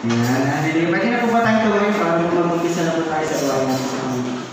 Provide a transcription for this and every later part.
Yan, hindi pwede na po ba tayong tuloy para mag-umpisa na po tayo sa gawain natin sa kanila.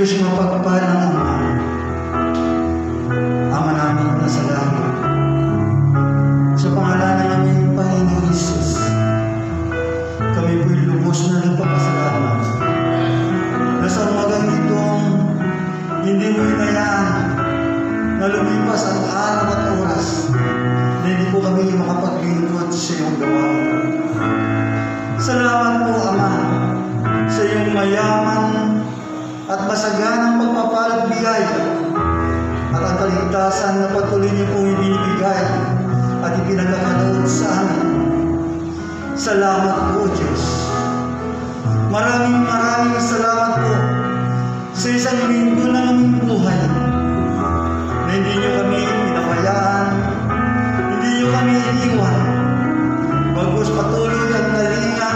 Diyos mapagpalang Ama, Ama namin na sa langit, sa pangalan ng aming Panginoon Hesus, kami po'y lubos na nagpapasalamat na sa umagang itong hindi mo hinayaan na lumipas ang araw at oras na hindi po kami makapaglingkod sa iyong gawain. Salamat po, Ama, sa iyong mayaman at masaganang pagpapalang biyaya at ang kaligtasan na patuloy niyo pong ibinibigay at ipinagkakaloob sa amin. Salamat po, Diyos. Maraming salamat po sa isang linggo ng aming buhay na hindi niyo kami pinabayaan, hindi niyo kami iniwan, bagos patuloy ang kalinga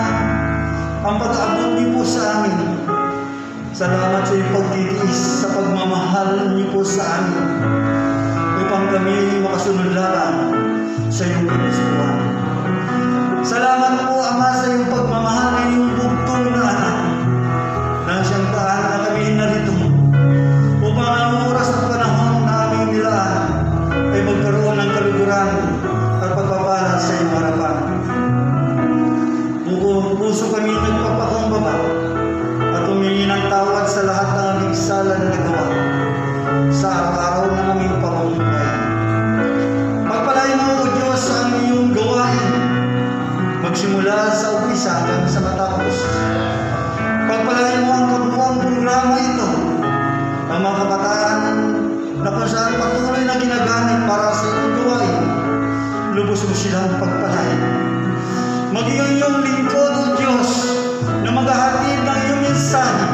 ang pag-aabot niyo po sa amin. Salamat sa iyong pagtitiis sa pagmamahal niyo po sa amin upang kami makasunod lang sa iyong kagustuhan. Salamat po, Ama, sa iyong pagmamahal ng iyong bugtong na anak nang siyang daan na kami narito upang ang oras at panahon na aming nilaan ay magkaroon ng kaluguran at pagpapala sa iyong harapan. Puso kami nagpapakumbaba at humingi ng tawad sa lahat ng aming sala na nagawa sa araw-araw ng aming pamumuhay. Pagpalain mo, O Diyos, ang iyong gawain magsimula sa umpisa hanggang sa matapos. Pagpalain mo ang kabuuang programa ito, ang mga kabataan na kung saan patuloy na ginagamit para sa iyong gawain, lubos mo silang pagpalain. Maging ang iyong lingkod, O Diyos, na maghahatid ng iyong mensahe,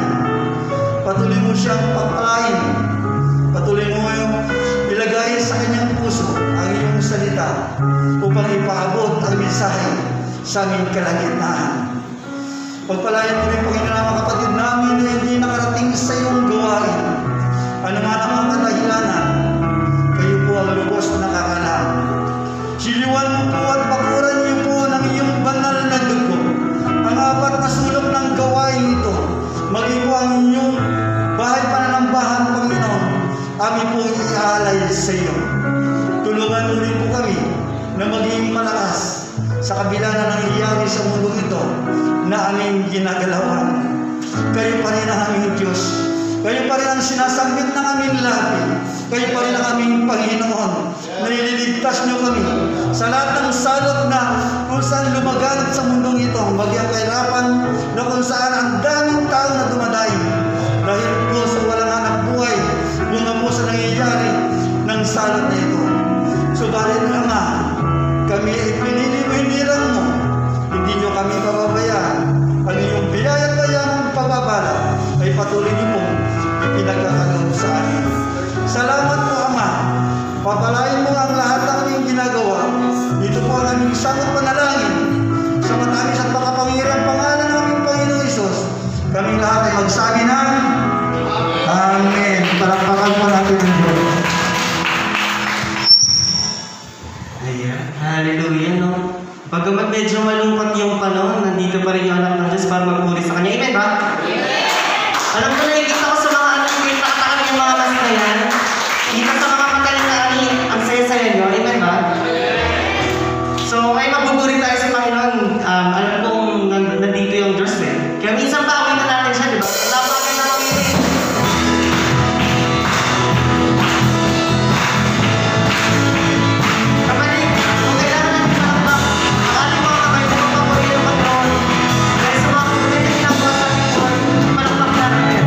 patuloy mo siyang pagpalain, patuloy mo yung ilagay sa kanyang puso ang iyong salita upang ipaabot ang mensahe sa aming kalagitnaan. Pagpalayan mo rin, Panginoon, ang mga kapatid namin na hindi nakarating sa iyong gawain. Ano man ang mga kadahilanan, kayo po ang lubos na nakakalam. Siliwan mo po at bakuran niyo po ng iyong banal na dugo ang apat na sulok ng gawain ito. Maging po ang inyong bahay pananambahan, Panginoon, amin po iaalay sa iyo. Tulungan mo rin po kami na maging malakas sa kabila na nangyayari sa mundo ito na aming ginagalawan. Kayo pa rin ang aming Diyos. Kayo pa rin ang sinasambit ng aming labi. Kayo pa rin ang aming Panginoon. Nililigtas niyo kami sa lahat ng salot na kung saan lumaganap sa mundong ito. Magyang kahirapan na kung saan ang daming tao na dumadaing. Dahil po sa walang hanap buhay, bunga po sa nangyayari ng salot na ito. Subalit, Ama, kami ay pinilibiniran mo. Hindi niyo kami pababayaan. Ang iyong biyaya at bayang pagbabala ay patuloy niyo po ipinagkakaloob sa amin. Salamat po, Ama. Papalain mo ang lahat ng aming ginagawa. Ito po ang aming sangot panalangin. Sa matamis at makapangyariang pangalan ng aming Panginoon Hesus, kaming lahat ay magsabi ng Amen. Palakpakan po natin ang Diyos. Ayan. Hallelujah, no? Pagkamat medyo malungkot yung panahon, nandito pa rin yung anak ng Diyos para magpuri sa Kanya. Amen ba? Amen! Alam ko, nakikita ko sa mga anak ko, nakatakan yung mga mas na yan. Kita sa mga mataling na ang saya-saya nyo. Amen ba? So, ay magbuburi tayo sa Panginoon. Alam kong nandito yung Diyos eh. Kaya minsan pa awin na natin siya, di ba? Napakin na awin eh. Kapatid, kung kailangan natin malakpak, akali mo ang kamay mo papuri ng Panginoon. Dahil sa mga pagkakas na ginagawa sa ating buhay, malakpak natin.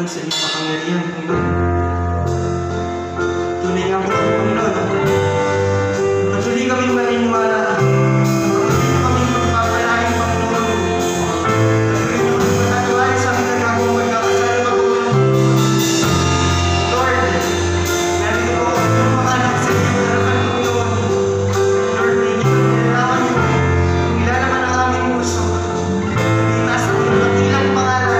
sa iyong kapangyarihan, Panginoon. Tunay nga po kami, Panginoon. Patuloy kaming maniniwala. Patuloy kaming magpapalain, Panginoon. Patuloy nyo kaming mananiwala sa aming nagagawang magkakasala magulong. Lord, narito po ako ng mga anak sa iyong harapan, Panginoon. Lord, may nilalaman niyo kung ilan naman ang aming puso. Nasa iyong dakilang pangalan.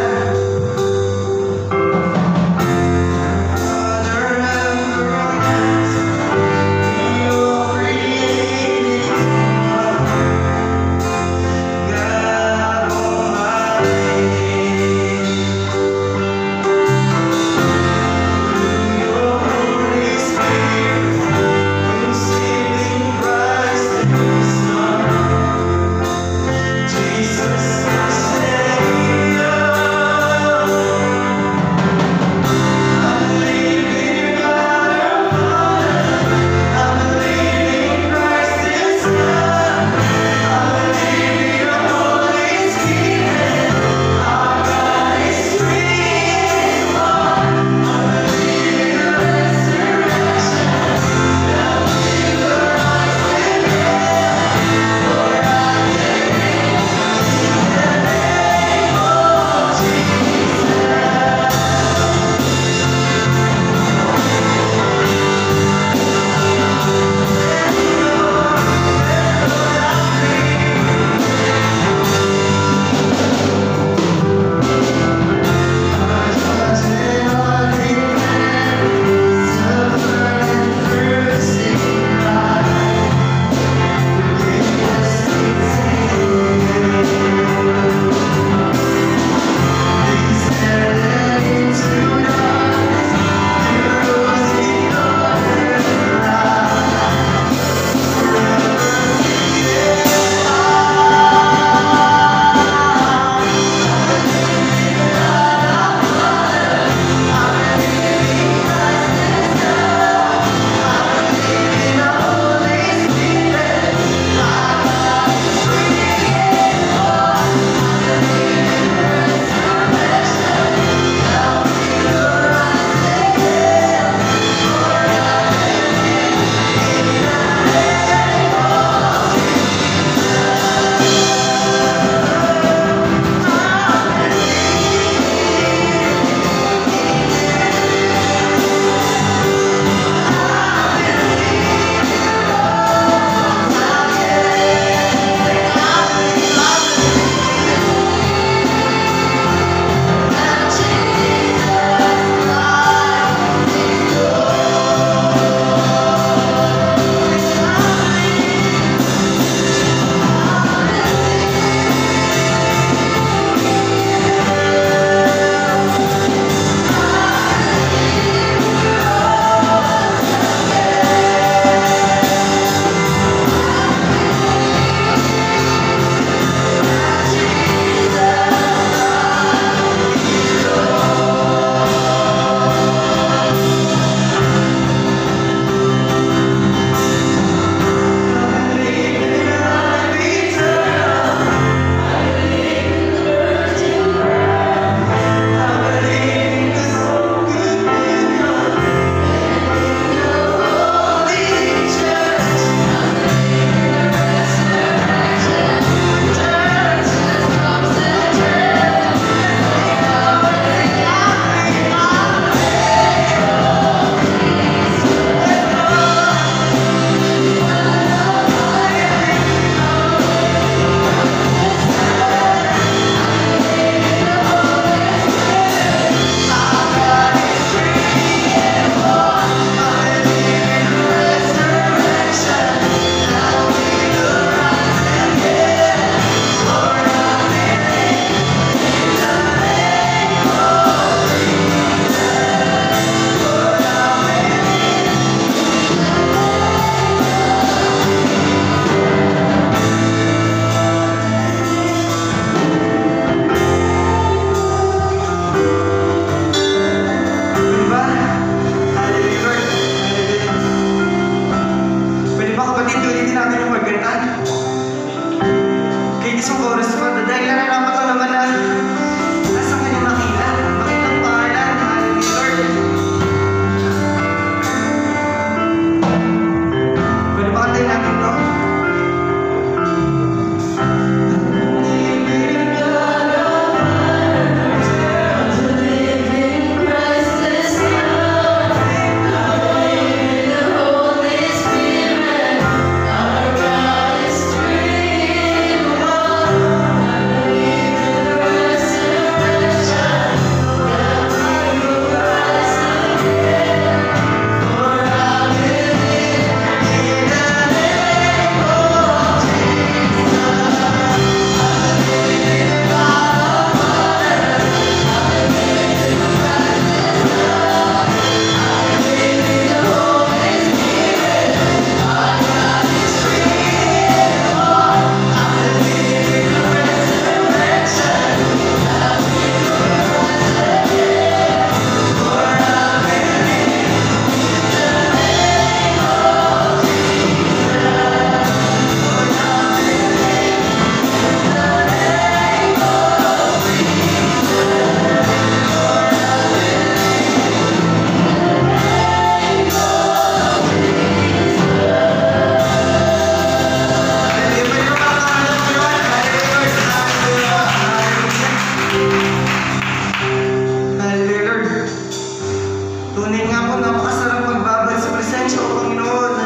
Tunay nga po, napakasarap magbabad sa presensya ko, Panginoon.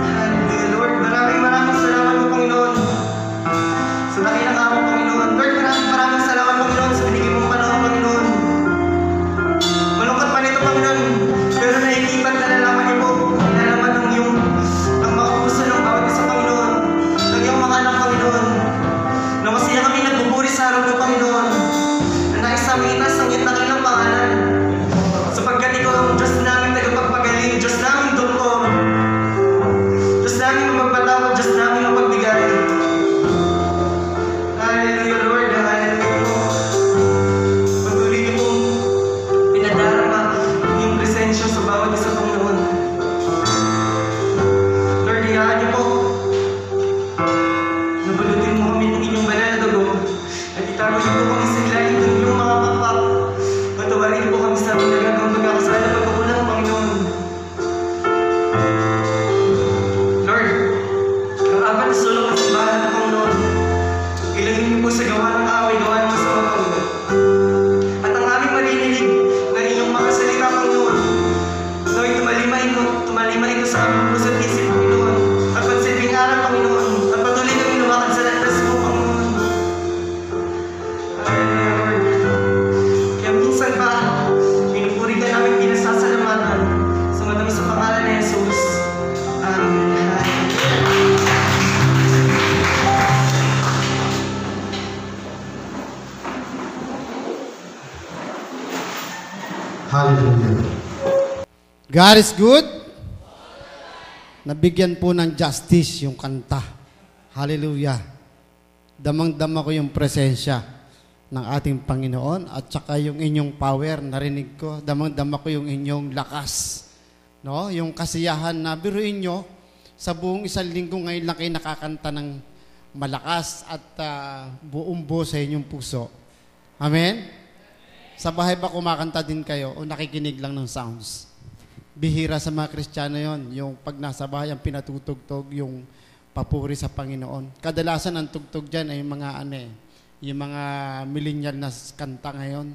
Hallelujah, Lord. Maraming salamat po, Panginoon. Sa dakilang araw, Panginoon. Lord, maraming salamat, Panginoon, sa binigay mong panahon, Panginoon. Malungkot pa nito, Panginoon. Pero nakikita na nalaman niyo po. Nalaman ng iyong ang mga puso ng bawat isa, Panginoon. Ng iyong mga anak, Panginoon. Na masaya kami nagbuburi sa araw mo, Panginoon. Na naisang itas ang iyong dakilang pangalan. Sapagkat ikaw ang Diyos namin tagapagpagaling, Diyos namin doktor. Diyos namin magpatawad, Diyos namin mapagbigay. Hallelujah, Lord. Hallelujah po. Patuloy niyo po pinadarama ang iyong presensya sa bawat isa, Panginoon. Lord, hayaan niyo po. Nabulutin mo kami ng inyong banal na dugo. At itago niyo po kami sa ilalim ng iyong mga pakpak. Patawarin niyo po kami sa aming nagagawang pagkakasala pagkakulang, Panginoon. Lord, ang apat na sulok ng simbahan ng Panginoon, ilagay niyo po sa gawa ng away, gawa ng masama, Panginoon. At ang aming marinilig na inyong mga salita, Panginoon, naway tumalima ito sa aming puso at isip, Panginoon. At pansilbing aral, Panginoon. At patuloy kami lumakad sa landas mo, Panginoon. Hallelujah, Lord. Kaya minsan pa, pinupuri ka namin pinasasalamatan sa matamis sa pangalan ni Jesus. Amen. Hallelujah. God is good. Nabigyan po ng justice yung kanta. Hallelujah. Damang-dama ko yung presensya ng ating Panginoon at saka yung inyong power, narinig ko. Damang-dama ko yung inyong lakas. No? Yung kasiyahan na biruin nyo, sa buong isang linggo ngayon lang kayo nakakanta ng malakas at buong buo sa inyong puso. Amen? Sa bahay ba kumakanta din kayo o nakikinig lang ng sounds? Bihira sa mga Kristiyano yon, yung pag nasa bahay ang pinatutugtog, yung papuri sa Panginoon. Kadalasan ang tugtog dyan ay yung mga yung mga millennial na kanta ngayon.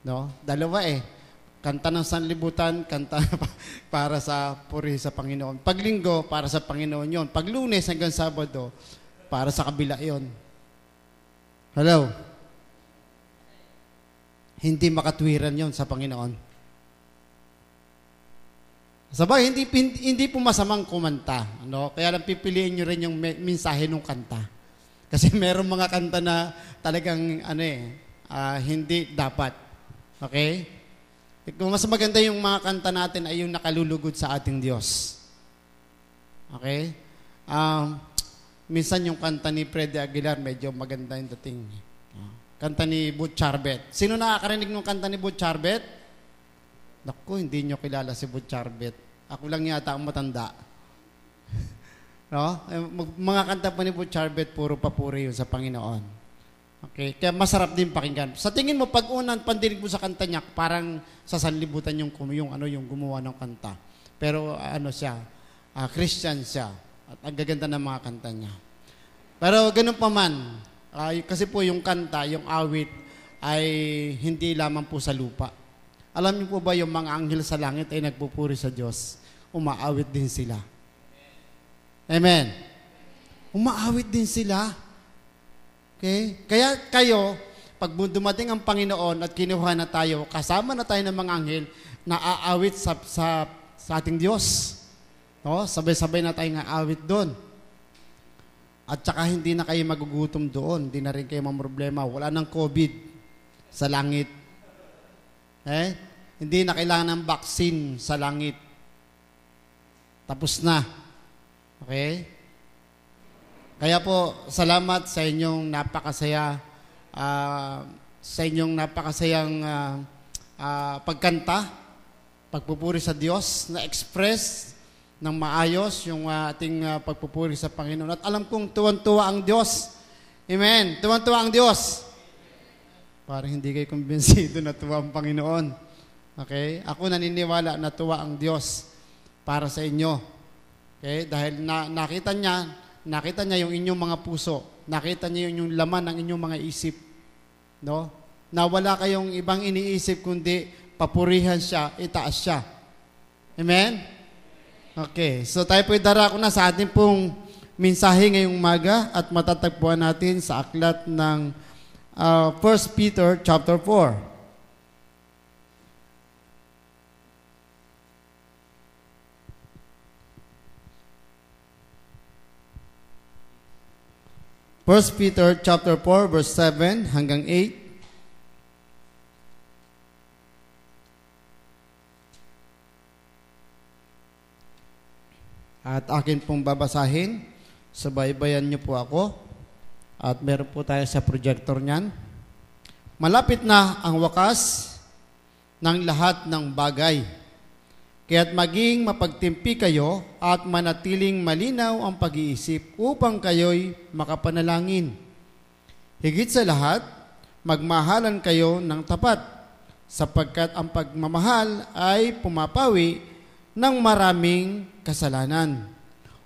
No? Dalawa kanta ng sanlibutan, kanta para sa puri sa Panginoon. Pag linggo, para sa Panginoon yon. Pag Lunes hanggang Sabado, para sa kabila yon. Hello? Hindi makatwiran yon sa Panginoon. Sabay, hindi po masamang kumanta. No? Kaya lang pipiliin nyo rin yung mensahe ng kanta. Kasi meron mga kanta na talagang hindi dapat. Okay? Kung mas maganda yung mga kanta natin ay yung nakalulugod sa ating Diyos. Okay? Minsan yung kanta ni Freddy Aguilar, medyo maganda yung dating. Kanta ni Butch Charbet. Sino nakakarinig ng kanta ni Butch Charbet? Naku, hindi nyo kilala si Butch Charbet. Ako lang yata ang matanda. No? Mga kanta pa ni Butch Charbet, puro papuri yun sa Panginoon. Okay? Kaya masarap din pakinggan. Sa tingin mo, pag unang pandinig mo sa kanta niya, parang sa sanlibutan yung gumawa ng kanta. Pero siya, Christian siya. At ang gaganda ng mga kanta niya. Pero ganun pa man, kasi po yung kanta, yung awit, ay hindi lamang po sa lupa. Alam niyo po ba yung mga anghel sa langit ay nagpupuri sa Diyos? Umaawit din sila. Amen. Umaawit din sila. Okay? Kaya kayo, pag dumating ang Panginoon at kinuha na tayo, kasama na tayo ng mga anghel, naaawit sa ating Diyos. No? Sabay-sabay na tayong aawit doon. At saka hindi na kayo magugutom doon. Hindi na rin kayo mamroblema. Wala nang COVID sa langit. Hindi na kailangan ng vaccine sa langit. Tapos na. Okay? Kaya po, salamat sa inyong napakasayang pagkanta, pagpupuri sa Diyos, na express ng maayos yung ating pagpupuri sa Panginoon. At alam kong tuwan-tuwa ang Diyos. Amen. Tuwan-tuwa ang Diyos. Parang hindi kayo kumbinsido na tuwa ang Panginoon. Okay? Ako naniniwala na tuwa ang Diyos para sa inyo. Okay? Dahil nakita niya yung inyong mga puso. Nakita niya yung laman ng inyong mga isip. No? Na wala kayong ibang iniisip kundi papurihan siya, itaas siya. Amen? Okay, so tayo po'y darako na sa ating pong mensahe ngayong umaga at matatagpuan natin sa aklat ng 1 Peter chapter 4. First Peter chapter 4 verse 7 hanggang 8. At akin pong babasahin, subaybayan niyo po ako. At meron po tayo sa projector niyan. Malapit na ang wakas ng lahat ng bagay. Kaya't maging mapagtimpi kayo at manatiling malinaw ang pag-iisip upang kayo'y makapanalangin. Higit sa lahat, magmahalan kayo ng tapat, sapagkat ang pagmamahal ay pumapawi ng maraming kasalanan.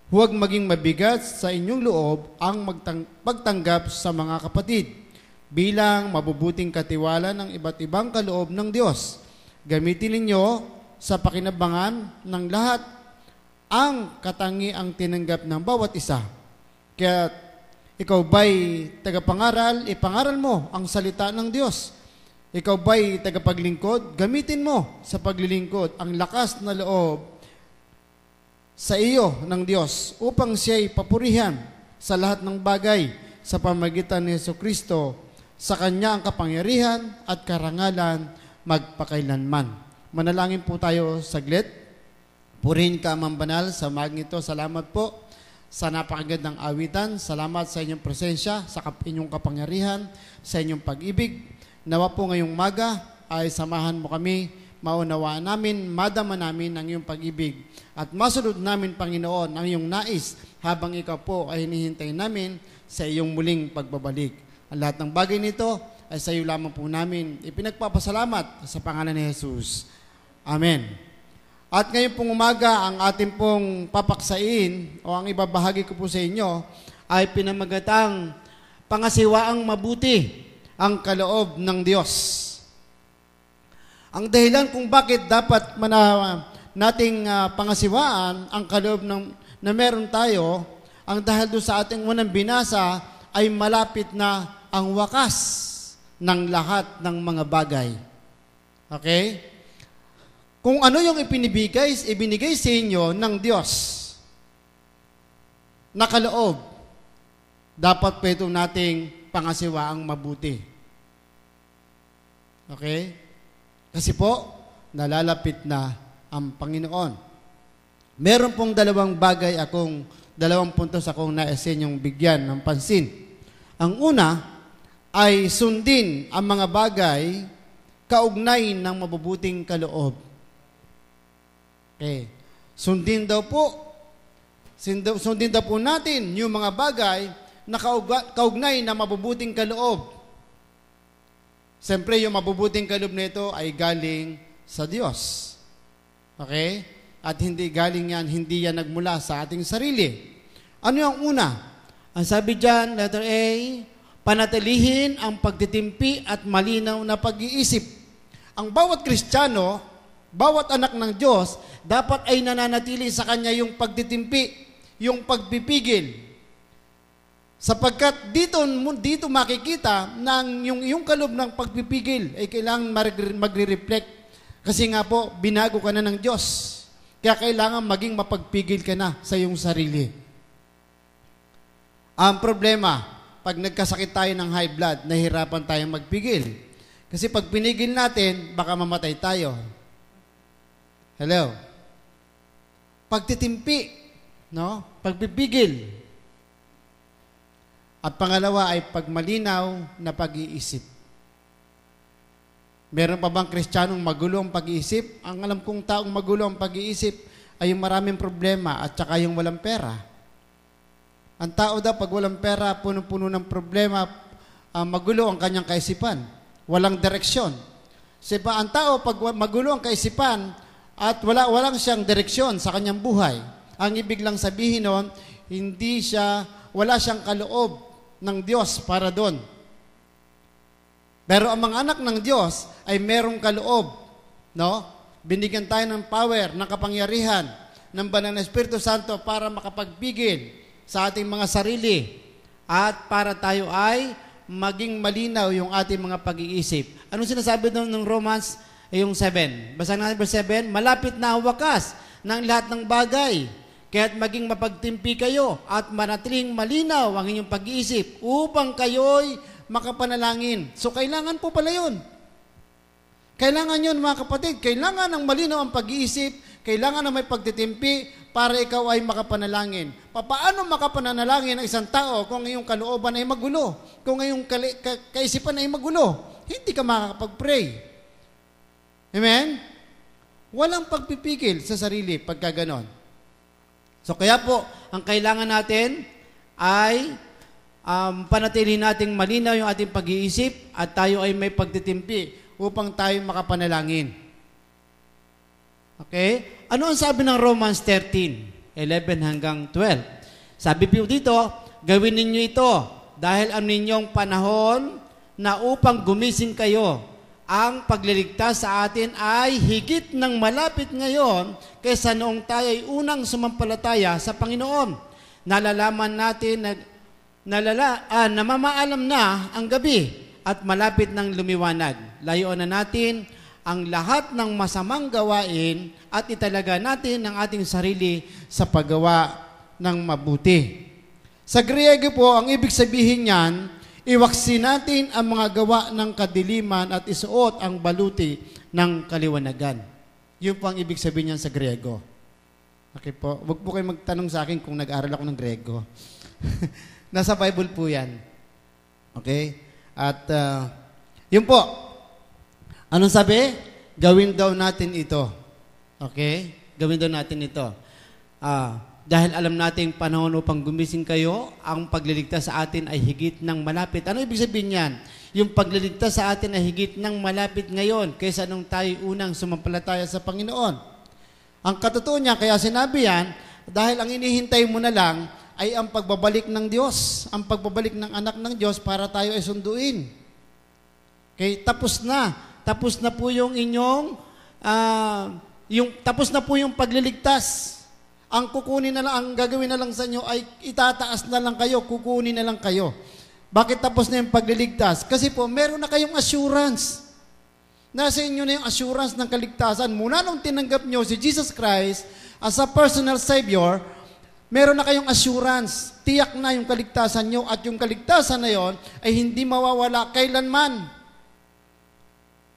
Huwag maging mabigat sa inyong loob ang pagtanggap sa mga kapatid bilang mabubuting katiwala ng iba't ibang kaloob ng Diyos. Gamitin ninyo sa pakinabangan ng lahat ang katangiang tinanggap ng bawat isa. Kaya ikaw ba'y tagapangaral, ipangaral mo ang salita ng Diyos. Ikaw ba'y tagapaglingkod, gamitin mo sa paglilingkod ang lakas na loob sa iyo ng Diyos upang siya'y papurihan sa lahat ng bagay sa pamagitan ni Jesucristo. Sa Kanya ang kapangyarihan at karangalan magpakailanman. Manalangin po tayo saglit. Purihin ka, Amang Banal, sa umagang ito. Salamat po sa napakagandang awitan. Salamat sa inyong presensya, sa inyong kapangyarihan, sa inyong pag-ibig. Nawa po ngayong umaga ay samahan mo kami, maunawaan namin, madama namin ang iyong pag-ibig. At masunod namin, Panginoon, ang iyong nais habang ikaw po ay hinihintay namin sa iyong muling pagbabalik. Ang lahat ng bagay nito ay sa iyo lamang po namin ipinagpapasalamat sa pangalan ni Jesus. Amen. At ngayon pong umaga, ang ating pong papaksain o ang ibabahagi ko po sa inyo ay pinamagatang pangasiwaang mabuti ang kaloob ng Diyos. Ang dahilan kung bakit dapat nating pangasiwaan ang kaloob na meron tayo, ang dahil doon sa ating unang binasa ay malapit na ang wakas ng lahat ng mga bagay. Okay? Kung ano yung ibinigay sa inyo ng Diyos na kaloob, dapat po ito nating pangasiwaang mabuti. Okay? Kasi po, nalalapit na ang Panginoon. Meron pong dalawang puntos akong nais inyong bigyan ng pansin. Ang una ay sundin ang mga bagay kaugnay ng mabubuting kaloob. Okay. Sundin daw po natin yung mga bagay na kaugnay na mabubuting kaloob. Siyempre, yung mabubuting kaloob nito ay galing sa Diyos. Okay? At hindi yan nagmula sa ating sarili. Ano yung una? Ang sabi dyan, letter A, panatilihin ang pagtitimpi at malinaw na pag-iisip. Ang bawat Kristiyano, bawat anak ng Diyos, dapat ay nananatili sa Kanya yung pagtitimpi, yung pagpipigil. Sapagkat dito makikita na yung kaloob ng pagpipigil ay kailangan magre-reflect. Kasi nga po, binago ka na ng Diyos. Kaya kailangan maging mapagpigil ka na sa iyong sarili. Ang problema, pag nagkasakit tayo ng high blood, nahihirapan tayong magpigil. Kasi pag pinigil natin, baka mamatay tayo. Hello? Pagtitimpi, no? Pagpipigil. At pangalawa ay pagmalinaw na pag-iisip. Meron pa bang Kristiyanong magulo ang pag-iisip? Ang alam kong taong magulo ang pag-iisip ay yung maraming problema at saka yung walang pera. Ang tao daw pag walang pera, puno-puno ng problema, magulo ang kanyang kaisipan. Walang direksyon. Ang tao pag magulo ang kaisipan at walang siyang direksyon sa kanyang buhay, ang ibig lang sabihin nun, wala siyang kaloob ng Diyos para doon. Pero ang mga anak ng Diyos ay merong kaloob No? Binigyan tayo ng power, ng kapangyarihan, ng banal na Espiritu Santo para makapagpigil sa ating mga sarili at para tayo ay maging malinaw yung ating mga pag-iisip. Anong sinasabi doon ng Romans? Yung 7. Basa natin verse 7, malapit na ang wakas ng lahat ng bagay. Kaya't maging mapagtimpi kayo at manatiling malinaw ang inyong pag-iisip upang kayo'y makapanalangin. So, kailangan po pala yun. Kailangan yun, mga kapatid. Kailangan ng malinaw ang pag-iisip. Kailangan na may pagtitimpi para ikaw ay makapanalangin. Paano makapanalangin ang isang tao kung iyong kalooban ay magulo? Kung iyong kaisipan ay magulo? Hindi ka makakapag-pray. Amen? Walang pagpipigil sa sarili pagka ganon. So kaya po, ang kailangan natin ay panatilihin nating malinaw yung ating pag-iisip at tayo ay may pagtitimpi upang tayo makapanalangin. Okay? Ano ang sabi ng Romans 13, 11 hanggang 12? Sabi po dito, gawin ninyo ito dahil ang ninyong panahon na upang gumising kayo. Ang pagliligtas sa atin ay higit ng malapit ngayon kaysa noong tayo ay unang sumampalataya sa Panginoon. Nalalaman natin na mamaalam na ang gabi at malapit ng lumiwanag. Layuan na natin ang lahat ng masamang gawain at italaga natin ang ating sarili sa paggawa ng mabuti. Sa Griego po, ang ibig sabihin niyan, iwaksi natin ang mga gawa ng kadiliman at isuot ang baluti ng kaliwanagan. Yun po ang ibig sabihin niyan sa Griego. Okay po. Huwag po kayo magtanong sa akin kung nag-aral ako ng Griego. Nasa Bible po yan. Okay? At yun po. Anong sabi? Gawin daw natin ito. Okay? Gawin daw natin ito. Dahil alam nating panahon upang gumising kayo, ang pagliligtas sa atin ay higit ng malapit. Ano ibig sabihin yan? Yung pagliligtas sa atin ay higit ng malapit ngayon kaysa nung tayo unang sumampalataya sa Panginoon. Ang katutuo niya, kaya sinabi yan, dahil ang inihintay mo na lang ay ang pagbabalik ng Diyos, ang pagbabalik ng anak ng Diyos para tayo ay sunduin. Okay, tapos na. Tapos na po yung inyong, tapos na po yung pagliligtas. Ang kukunin na lang, ang gagawin na lang sa inyo ay itataas na lang kayo, kukunin na lang kayo. Bakit tapos na yung pagliligtas? Kasi po, meron na kayong assurance. Nasa inyo na yung assurance ng kaligtasan. Mula nung tinanggap nyo si Jesus Christ as a personal Savior, meron na kayong assurance. Tiyak na yung kaligtasan nyo at yung kaligtasan na yon ay hindi mawawala kailanman.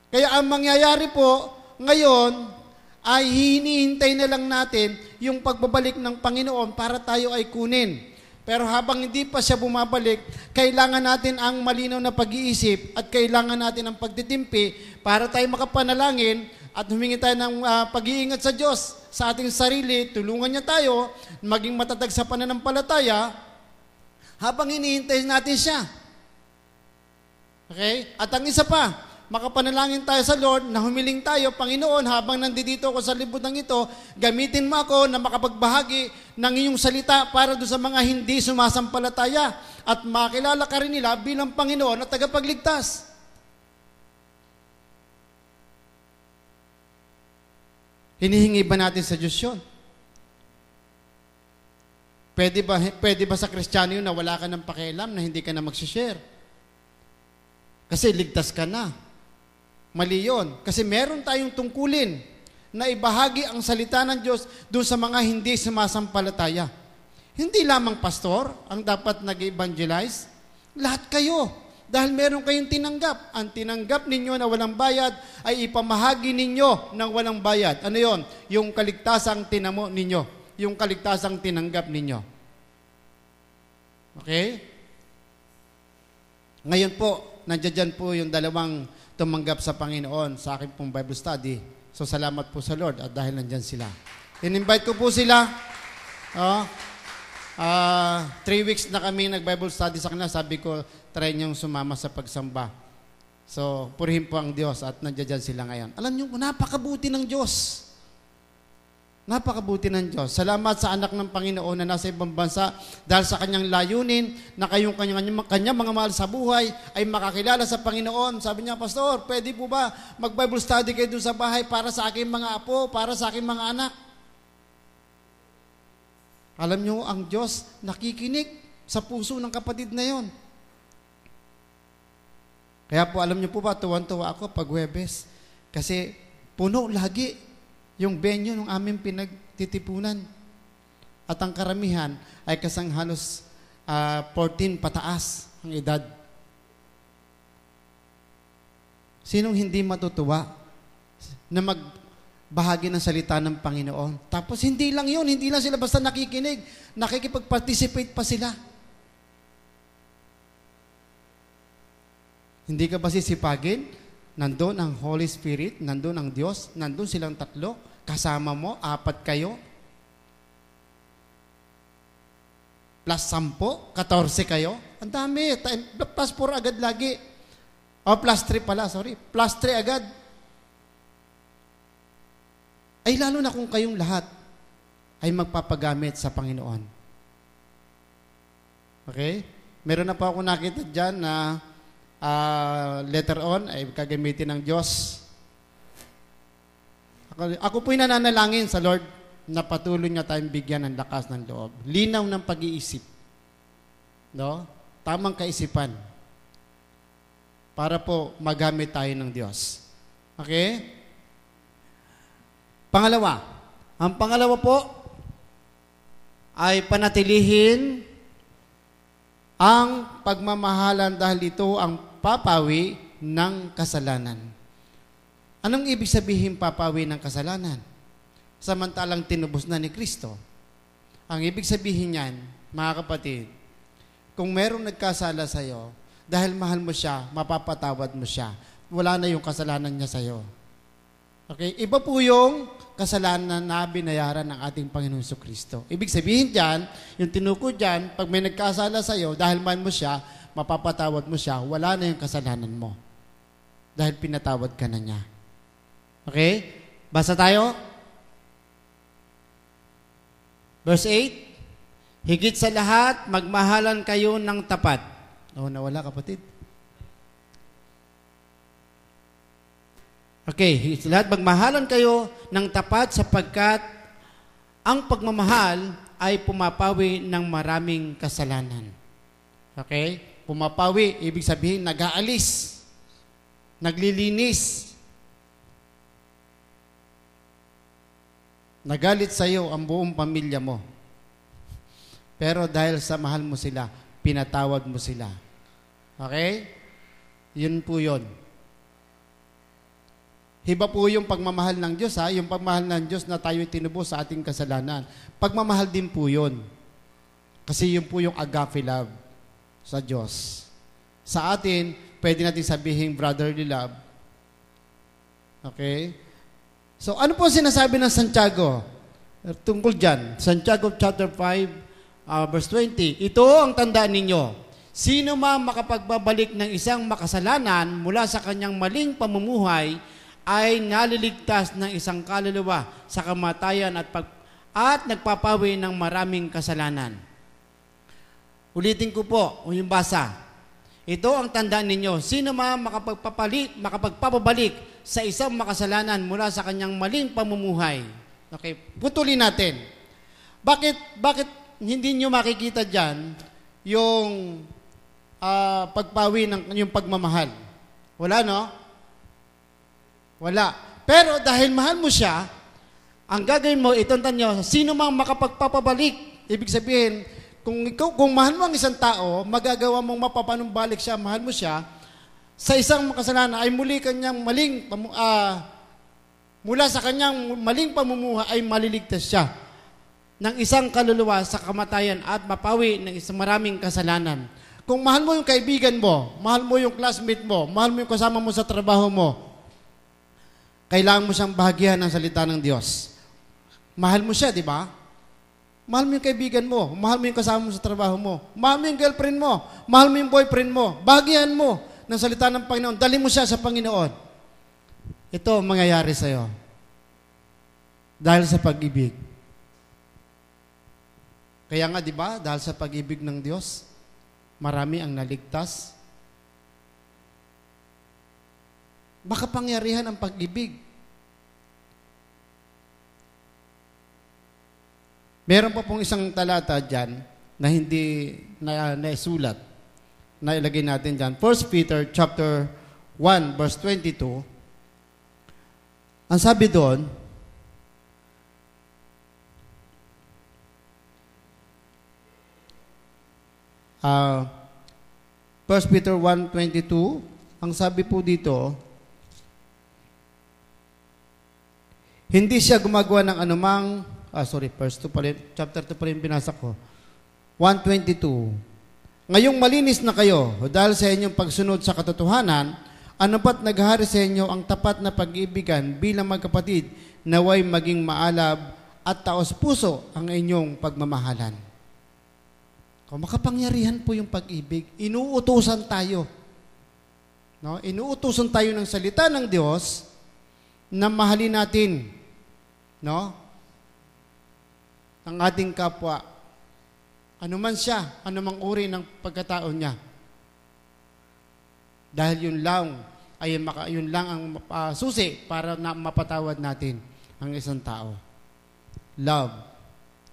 Kaya ang mangyayari po ngayon ay hinihintay na lang natin yung pagbabalik ng Panginoon para tayo ay kunin. Pero habang hindi pa siya bumabalik, kailangan natin ang malinaw na pag-iisip at kailangan natin ang pagtitimpi para tayo makapanalangin at humingi tayo ng pag-iingat sa Diyos sa ating sarili. Tulungan niya tayo maging matatag sa pananampalataya habang hinihintay natin siya. Okay? At ang isa pa, makapanalangin tayo sa Lord na humiling tayo, Panginoon, habang nandito ako sa libutan ito, gamitin mo ako na makapagbahagi ng iyong salita para doon sa mga hindi sumasampalataya at makilala ka rin nila bilang Panginoon at tagapagligtas. Hinihingi ba natin sa Diyos yun? Pwede ba sa Kristiyano yun na wala ka ng pakialam, na hindi ka na magsishare? Kasi ligtas ka na. Mali yun. Kasi meron tayong tungkulin na ibahagi ang salita ng Diyos doon sa mga hindi sumasampalataya. Hindi lamang pastor ang dapat nag-evangelize. Lahat kayo. Dahil meron kayong tinanggap. Ang tinanggap ninyo na walang bayad ay ipamahagi ninyo ng walang bayad. Ano yon? Yung kaligtasang tinamo ninyo. Yung kaligtasang tinanggap ninyo. Okay? Ngayon po, nandiyan po yung dalawang tumanggap sa Panginoon sa aking pong Bible study. So, salamat po sa Lord at dahil nandyan sila. In-invite ko po sila. 3 weeks na kami nag-Bible study sa kanila. Sabi ko, try niyong sumama sa pagsamba. So, purihin po ang Diyos at nandyan sila ngayon. Alam niyo, napakabuti ng Diyos. Napakabuti ng Diyos. Salamat sa anak ng Panginoon na nasa ibang bansa dahil sa kanyang layunin na kanyang mga mahal sa buhay ay makakilala sa Panginoon. Sabi niya, Pastor, pwede po ba mag-Bible study kayo doon sa bahay para sa aking mga apo, para sa aking mga anak? Alam niyo, ang Diyos nakikinig sa puso ng kapatid na yon. Kaya po, alam niyo po ba, tuwan-tuwa ako pag Huwebes. Kasi puno lagi yung venue ng aming pinagtitipunan. At ang karamihan ay kasang halos 14 pataas ang edad. Sinong hindi matutuwa na magbahagi ng salita ng Panginoon? Tapos hindi lang yun, hindi lang sila basta nakikinig, nakikipag-participate pa sila. Hindi ka ba sisipagin? Nandun ang Holy Spirit, nandun ang Diyos, nandun silang tatlo, kasama mo, 4 kayo. Plus 10, 14 kayo. Ang dami, plus 4 agad lagi. O, plus 3 pala, sorry. Plus 3 agad. Ay lalo na kung kayong lahat ay magpapagamit sa Panginoon. Okay? Meron na pa ako nakita dyan na later on ay gagamitin ng Diyos. Ako po'y nananalangin sa Lord na patuloy niya tayong bigyan ng lakas ng loob. Linaw ng pag-iisip. No? Tamang kaisipan. Para po magamit tayo ng Diyos. Okay? Pangalawa. Ang pangalawa po ay panatilihin ang pagmamahalan dahil ito ang papawi ng kasalanan. Anong ibig sabihin papawi ng kasalanan? Samantalang tinubos na ni Kristo. Ang ibig sabihin niyan, mga kapatid, kung merong nagkasala sa iyo, dahil mahal mo siya, mapapatawad mo siya. Wala na yung kasalanan niya sa iyo. Okay? Iba po yung kasalanan na binayaran ng ating Panginoon Kristo. Ibig sabihin diyan, yung tinuko diyan, pag may nagkasala sa iyo, dahil mahal mo siya, mapapatawad mo siya, wala na yung kasalanan mo. Dahil pinatawad ka na niya. Okay? Basa tayo. Verse 8, higit sa lahat, magmahalan kayo ng tapat. Nawala kapatid. Okay, higit sa lahat, magmahalan kayo ng tapat sapagkat ang pagmamahal ay pumapawi ng maraming kasalanan. Okay? Pumapawi, ibig sabihin, nag-aalis, naglilinis. Nagalit sa iyo ang buong pamilya mo. Pero dahil sa mahal mo sila, pinatawad mo sila. Okay? Yun po yun. Iba po yung pagmamahal ng Diyos, ha? Yung pagmamahal ng Diyos na tayo tinubos sa ating kasalanan. Pagmamahal din po yun. Kasi yun po yung agape love sa Diyos. Sa atin, pwede natin sabihin brotherly love. Okay? So, ano po sinasabi ng Santiago tungkol dyan? Santiago chapter 5, verse 20. Ito ang tandaan ninyo. Sino man makapagbabalik ng isang makasalanan mula sa kanyang maling pamumuhay ay naliligtas ng isang kaluluwa sa kamatayan at nagpapawi ng maraming kasalanan. Ulitin ko po, yung basa. Ito ang tandaan ninyo. Sino man makapagpapabalik sa isang makasalanan mula sa kanyang maling pamumuhay. Okay, putulin natin. Bakit hindi nyo makikita dyan yung pagpawi ng yung pagmamahal? Wala, no? Wala. Pero dahil mahal mo siya, ang gagawin mo, itong tanyo, sino mang makapagpapabalik, ibig sabihin, kung mahal mo ang isang tao, magagawa mong mapapanumbalik siya, mahal mo siya, sa isang makasalanan ay muli kanyang mula sa kanyang maling pamumuhay ay maliligtas siya ng isang kaluluwa sa kamatayan at mapawi ng isang maraming kasalanan. Kung mahal mo yung kaibigan mo, mahal mo yung classmate mo, mahal mo yung kasama mo sa trabaho mo, kailangan mo siyang bahagihan ng salita ng Diyos. Mahal mo siya, di ba? Mahal mo yung kaibigan mo, mahal mo yung kasama mo sa trabaho mo, mahal mo yung girlfriend mo, mahal mo yung boyfriend mo, bahagihan mo ng salita ng Panginoon, dali mo siya sa Panginoon. Ito ang mangyayari sa'yo. Dahil sa pag-ibig. Kaya nga, di ba, dahil sa pag-ibig ng Diyos, marami ang naligtas. Makapangyarihan ang pag-ibig. Meron pa pong isang talata dyan na hindi naisulat. Na ilagay natin dyan. 1 Peter chapter 1 verse 22. Ang sabi doon, First Peter 1:22, ang sabi po dito, hindi siya gumagawa ng anumang, verse 2 pala, chapter 2 pala yung binasa ko. 1:22. Ngayong malinis na kayo, dahil sa inyong pagsunod sa katotohanan, ano ba't naghahari sa inyo ang tapat na pag-ibigan bilang magkapatid, naway maging maalab at taos puso ang inyong pagmamahalan. Kung makapangyarihan po yung pag-ibig, inuutusan tayo. No? Inuutusan tayo ng salita ng Diyos na mahalin natin, no? Ang ating kapwa. Ano man siya, ano mang uri ng pagkatao niya. Dahil yun lang ang susi para na mapatawad natin ang isang tao. Love.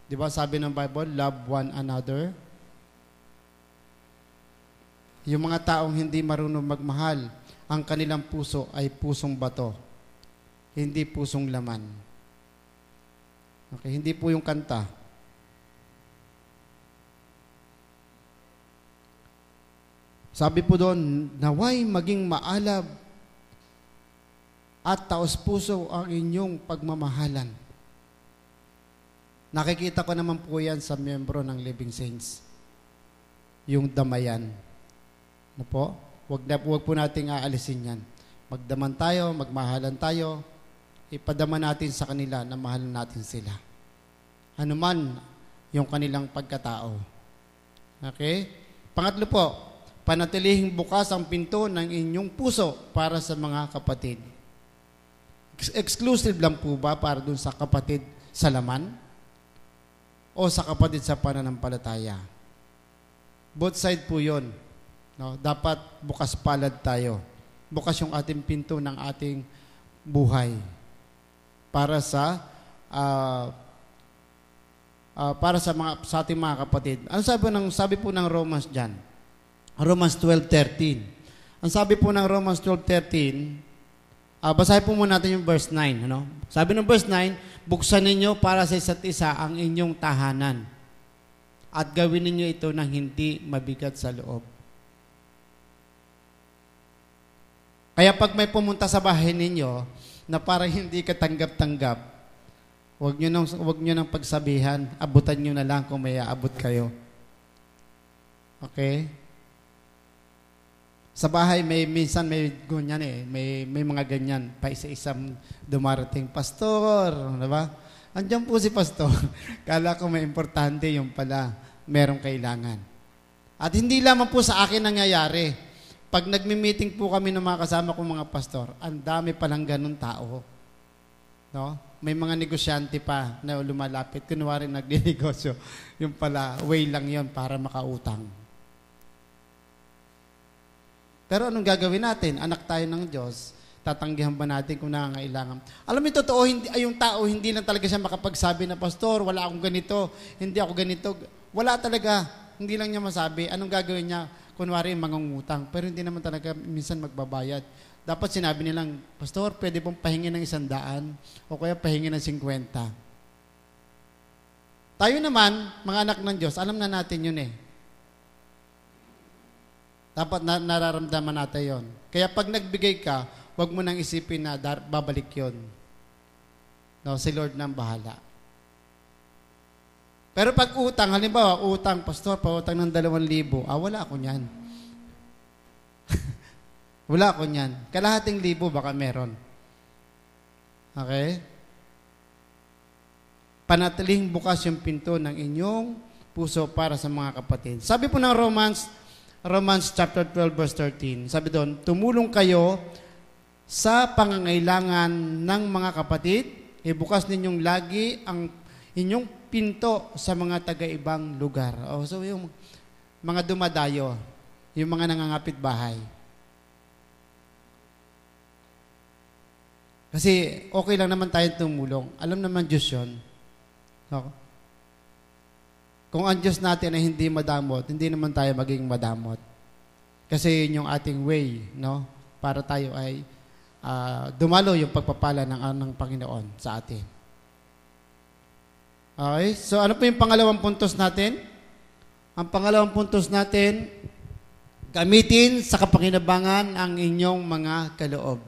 Di ba sabi ng Bible, love one another? Yung mga taong hindi marunong magmahal, ang kanilang puso ay pusong bato, hindi pusong laman. Okay, hindi po yung kanta. Sabi po doon, naway maging maalab at taos puso ang inyong pagmamahalan. Nakikita ko naman po yan sa miyembro ng Living Saints. Yung damayan. Ano po? Huwag po nating aalisin yan. Magdaman tayo, magmahalan tayo, ipadama natin sa kanila na mahal natin sila. Ano man yung kanilang pagkatao. Okay? Pangatlo po, panatilihing bukas ang pinto ng inyong puso para sa mga kapatid. Exclusive lang po ba para dun sa kapatid sa laman? O sa kapatid sa pananampalataya? Both side po yun. No, dapat bukas palad tayo. Bukas yung ating pinto ng ating buhay para sa sa ating mga kapatid. Ano sabi po ng Romans diyan? Romans 12:13. Ang sabi po ng Romans 12:13, basahin po muna natin yung verse 9, ano? Sabi ng verse 9, buksan ninyo para sa isa't isa ang inyong tahanan at gawin ninyo ito ng hindi mabigat sa loob. Kaya pag may pumunta sa bahay ninyo na parang hindi katanggap-tanggap, huwag nyo nang pagsabihan, abutan nyo na lang kung may aabot kayo. Okay? Sa bahay, minsan may ganyan may mga ganyan, pa isa-isang dumarating, pastor, diba? Andiyan po si pastor. Kala ko may importante yung pala, merong kailangan. At hindi lamang po sa akin nangyayari. Pag nagmi-meeting po kami ng mga kasama kong mga pastor, ang dami palang ganun tao. No? May mga negosyante pa na lumalapit. Kunwari nagninegosyo. Yung pala, way lang yon para makautang. Pero anong gagawin natin? Anak tayo ng Diyos. Tatanggihan ba natin kung nangangailangan? Alam mo, totoo, yung tao, hindi lang talaga siya makapagsabi na, pastor, wala akong ganito, hindi ako ganito. Wala talaga. Hindi lang niya masabi. Anong gagawin niya? Kunwari, mangungutang. Pero hindi naman talaga minsan magbabayad. Dapat sinabi nilang, pastor, pwede pong pahingin ng 100 o kaya pahingin ng 50. Tayo naman, mga anak ng Diyos, alam na natin yun eh. Dapat nararamdaman natin yon. Kaya pag nagbigay ka, huwag mo nang isipin na babalik yon. No, si Lord nang bahala. Pero pag utang, halimbawa, utang, pastor, pautang ng 2,000, wala ako niyan. Wala ako niyan. Kalahating libo baka meron. Okay? Panatilihing bukas yung pinto ng inyong puso para sa mga kapatid. Sabi po ng Romans chapter 12 verse 13, sabi doon, tumulong kayo sa pangangailangan ng mga kapatid, ibukas ninyong lagi ang inyong pinto sa mga taga-ibang lugar. So yung mga dumadayo, yung mga nangangapit bahay. Kasi okay lang naman tayong tumulong. Alam naman Diyos yun. No? Kung ang Diyos natin ay hindi madamot, hindi naman tayo maging madamot. Kasi yun yung ating way, no? Para tayo ay dumalo yung pagpapala ng Panginoon sa atin. Okay? So ano po yung pangalawang puntos natin? Ang pangalawang puntos natin, gamitin sa kapakinabangan ang inyong mga kaloob.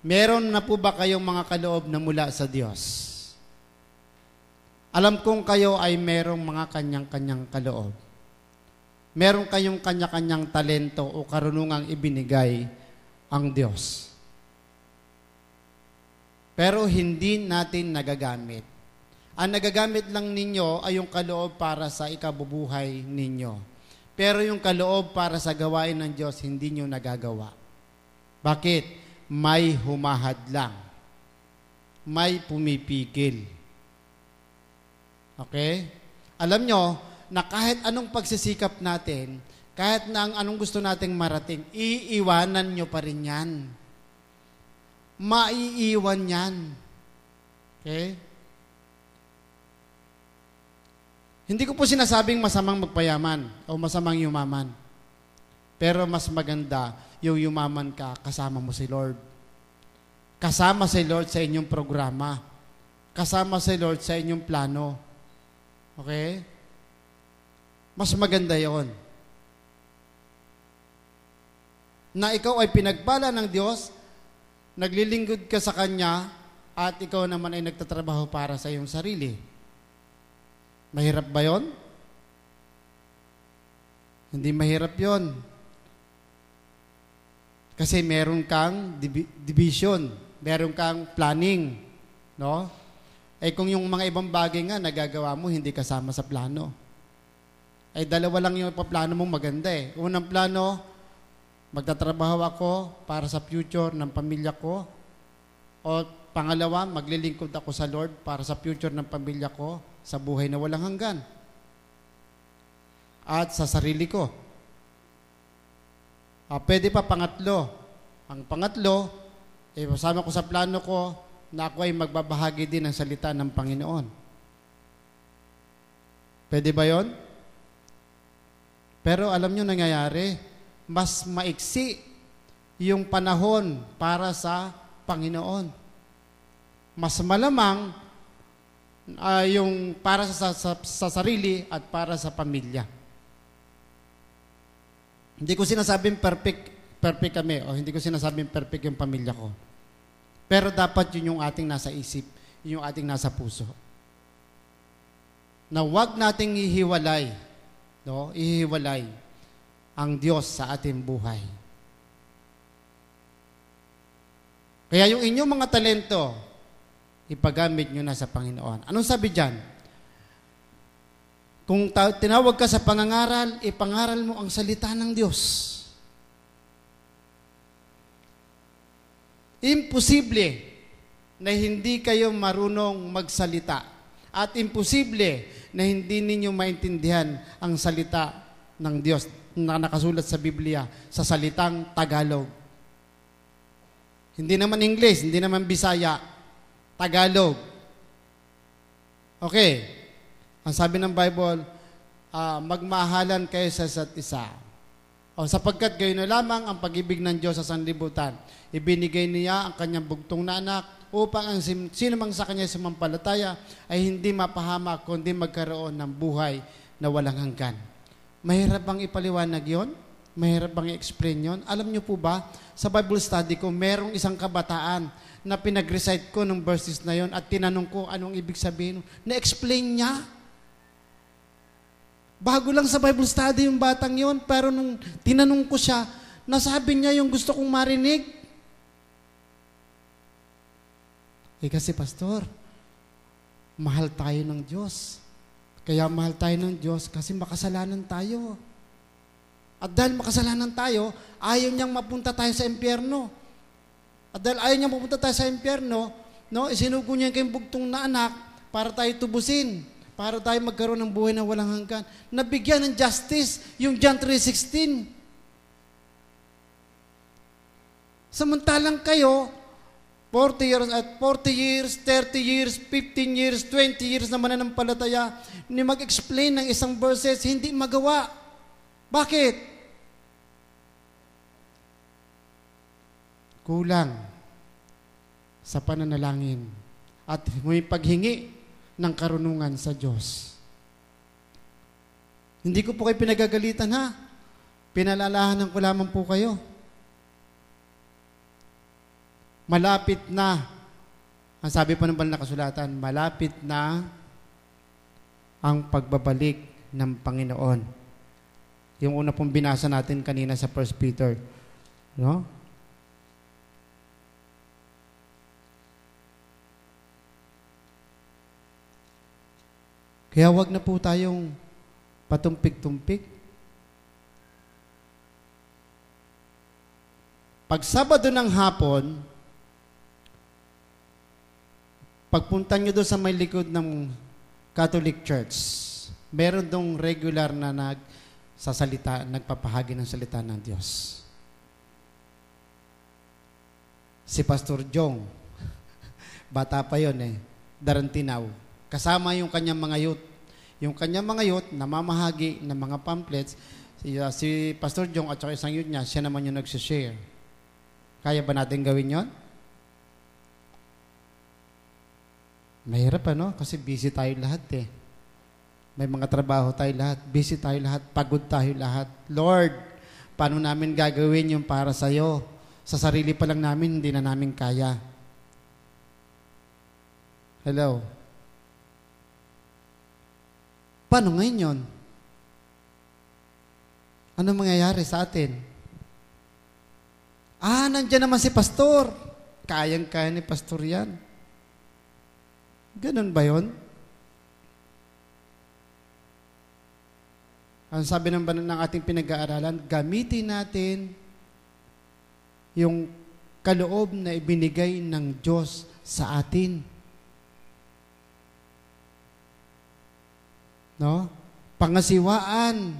Meron na po ba kayong mga kaloob na mula sa Diyos? Alam kong kayo ay merong mga kanyang-kanyang kaloob. Meron kayong kanya-kanyang talento o karunungang ibinigay ang Diyos. Pero hindi natin nagagamit. Ang nagagamit lang ninyo ay yung kaloob para sa ikabubuhay ninyo. Pero yung kaloob para sa gawain ng Diyos, hindi nyo nagagawa. Bakit? May humahadlang. May pumipigil. Okay? Alam nyo, na kahit anong pagsisikap natin, kahit na anong gusto nating marating, iiwanan nyo pa rin yan. Maiiwan yan. Okay? Hindi ko po sinasabing masamang magpayaman o masamang yumaman. Pero mas maganda yung yumaman ka, kasama mo si Lord. Kasama si Lord sa inyong programa. Kasama si Lord sa inyong plano. Okay? Mas maganda yon. Na ikaw ay pinagpala ng Diyos, naglilingkod ka sa Kanya, at ikaw naman ay nagtatrabaho para sa iyong sarili. Mahirap ba yon? Hindi mahirap yon. Kasi meron kang division, meron kang planning, no? Eh kung yung mga ibang bagay nga nagagawa mo, hindi kasama sa plano. Eh dalawa lang yung plano mong maganda eh. Unang plano, magtatrabaho ako para sa future ng pamilya ko. O pangalawa, maglilingkod ako sa Lord para sa future ng pamilya ko, sa buhay na walang hanggan. At sa sarili ko. Pwede pa pangatlo. Ang pangatlo, kasama ko sa plano ko na ako ay magbabahagi din ng salita ng Panginoon. Pwede ba yon? Pero alam nyo nangyayari, mas maiksi yung panahon para sa Panginoon. Mas malamang yung para sa sarili at para sa pamilya. Hindi ko sinasabing perfect kami o hindi ko sinasabing perfect yung pamilya ko. Pero dapat yun yung ating nasa isip, yun yung ating nasa puso. Na huwag nating ihiwalay, no? Ihiwalay ang Diyos sa ating buhay. Kaya yung inyong mga talento, ipagamit nyo na sa Panginoon. Anong sabi dyan? Kung tinawag ka sa pangangaral, ipangaral mo ang salita ng Diyos. Imposible na hindi kayo marunong magsalita. At imposible na hindi ninyo maintindihan ang salita ng Diyos na nakasulat sa Biblia sa salitang Tagalog. Hindi naman English, hindi naman Bisaya, Tagalog. Okay. Ang sabi ng Bible, magmahalan kayo sa isa't isa. Sapagkat gayon na lamang ang pag-ibig ng Diyos sa sanlibutan. Ibinigay niya ang kanyang bugtong na anak upang ang sino mang sa kanya sumampalataya ay hindi mapahamak kundi magkaroon ng buhay na walang hanggan. Mahirap bang ipaliwanag yon? Mahirap bang i-explain yon? Alam niyo po ba, sa Bible study ko, merong isang kabataan na pinag-recite ko ng verses na yon at tinanong ko anong ibig sabihin. Na-explain niya. Bago lang sa Bible study yung batang yon, pero nung tinanong ko siya, nasabi niya yung gusto kong marinig. Kasi pastor, mahal tayo ng Diyos. Kaya mahal tayo ng Diyos kasi makasalanan tayo. At dahil makasalanan tayo, ayaw niyang mapunta tayo sa impyerno. At dahil ayaw niyang mapunta tayo sa impyerno, No? Isinugo niya kayong bugtong na anak para tayo tubusin, para tayo magkaroon ng buhay na walang hanggan. Nabigyan ng justice, yung John 3:16. Samantalang kayo, 40 years, 30 years, 15 years, 20 years na mananampalataya, ni mag-explain ng isang verses, hindi magawa. Bakit? Kulang sa pananalangin at may paghingi ng karunungan sa Diyos. Hindi ko po kayo pinagagalitan, ha? Pinalalahanan ko lamang po kayo. Malapit na, ang sabi pa ng banal na kasulatan, malapit na ang pagbabalik ng Panginoon. Yung una pong binasa natin kanina sa 1 Peter. No? Kaya wag na po tayong patumpik-tumpik. Pag Sabado ng hapon, pagpunta nyo doon sa may likod ng Catholic Church, meron dong regular na nagpapahagi ng salita ng Diyos. Si Pastor Jong, bata pa yon Darantinaw. Kasama yung kanyang mga youth. Yung kanyang mga youth, namamahagi ng mga pamphlets. Si Pastor Jong at saka isang youth niya, siya naman yung nagsishare. Kaya ba natin gawin yon? Mahirap kasi busy tayo lahat May mga trabaho tayo lahat, busy tayo lahat, pagod tayo lahat. Lord, paano namin gagawin yung para sa'yo? Sa sarili pa lang namin, hindi na namin kaya. Hello? Paano ngayon yun? Ano mangyayari sa atin? Nandiyan naman si Pastor. Kayang-kaya ni Pastor yan. Ganun ba yun? Ang sabi ng ating pinag-aaralan, gamitin natin yung kaloob na ibinigay ng Diyos sa atin. No? Pangasiwaan.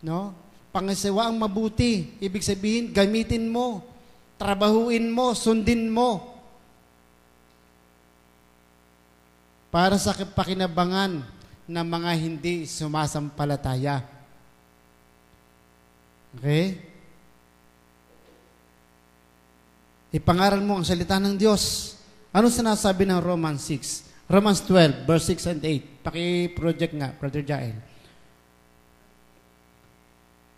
No? Pangasiwaang mabuti. Ibig sabihin, gamitin mo. Trabahuin mo. Sundin mo. Para sa pakinabangan ng mga hindi sumasampalataya. Okay? Ipangaral mo ang salita ng Diyos. Ano sinasabi ng Romans 6? Romans 12, verse 6 and 8. Paki-project nga, Brother Jael.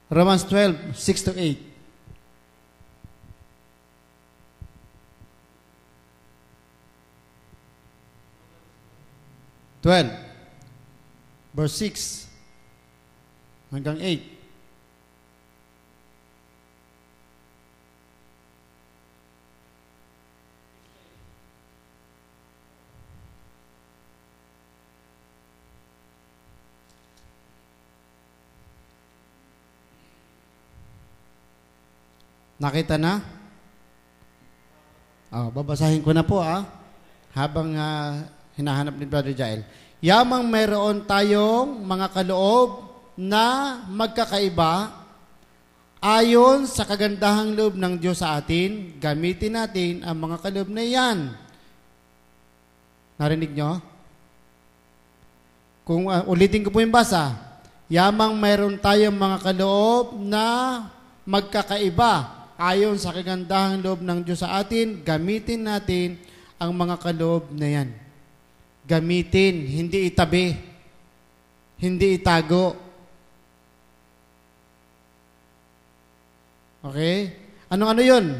Romans 12, 6 to 8. 12, verse 6 hanggang 8. Nakita na? Babasahin ko na po habang hinahanap ni Brother Jael. Yamang mayroon tayong mga kaloob na magkakaiba ayon sa kagandahang loob ng Diyos sa atin, gamitin natin ang mga kaloob na iyan. Narinig nyo? Kung ulitin ko po yung basa. Yamang mayroon tayong mga kaloob na magkakaiba ayon sa kagandahang loob ng Diyos sa atin, gamitin natin ang mga kaloob na yan. Gamitin, hindi itabi, hindi itago. Okay? Ano yun?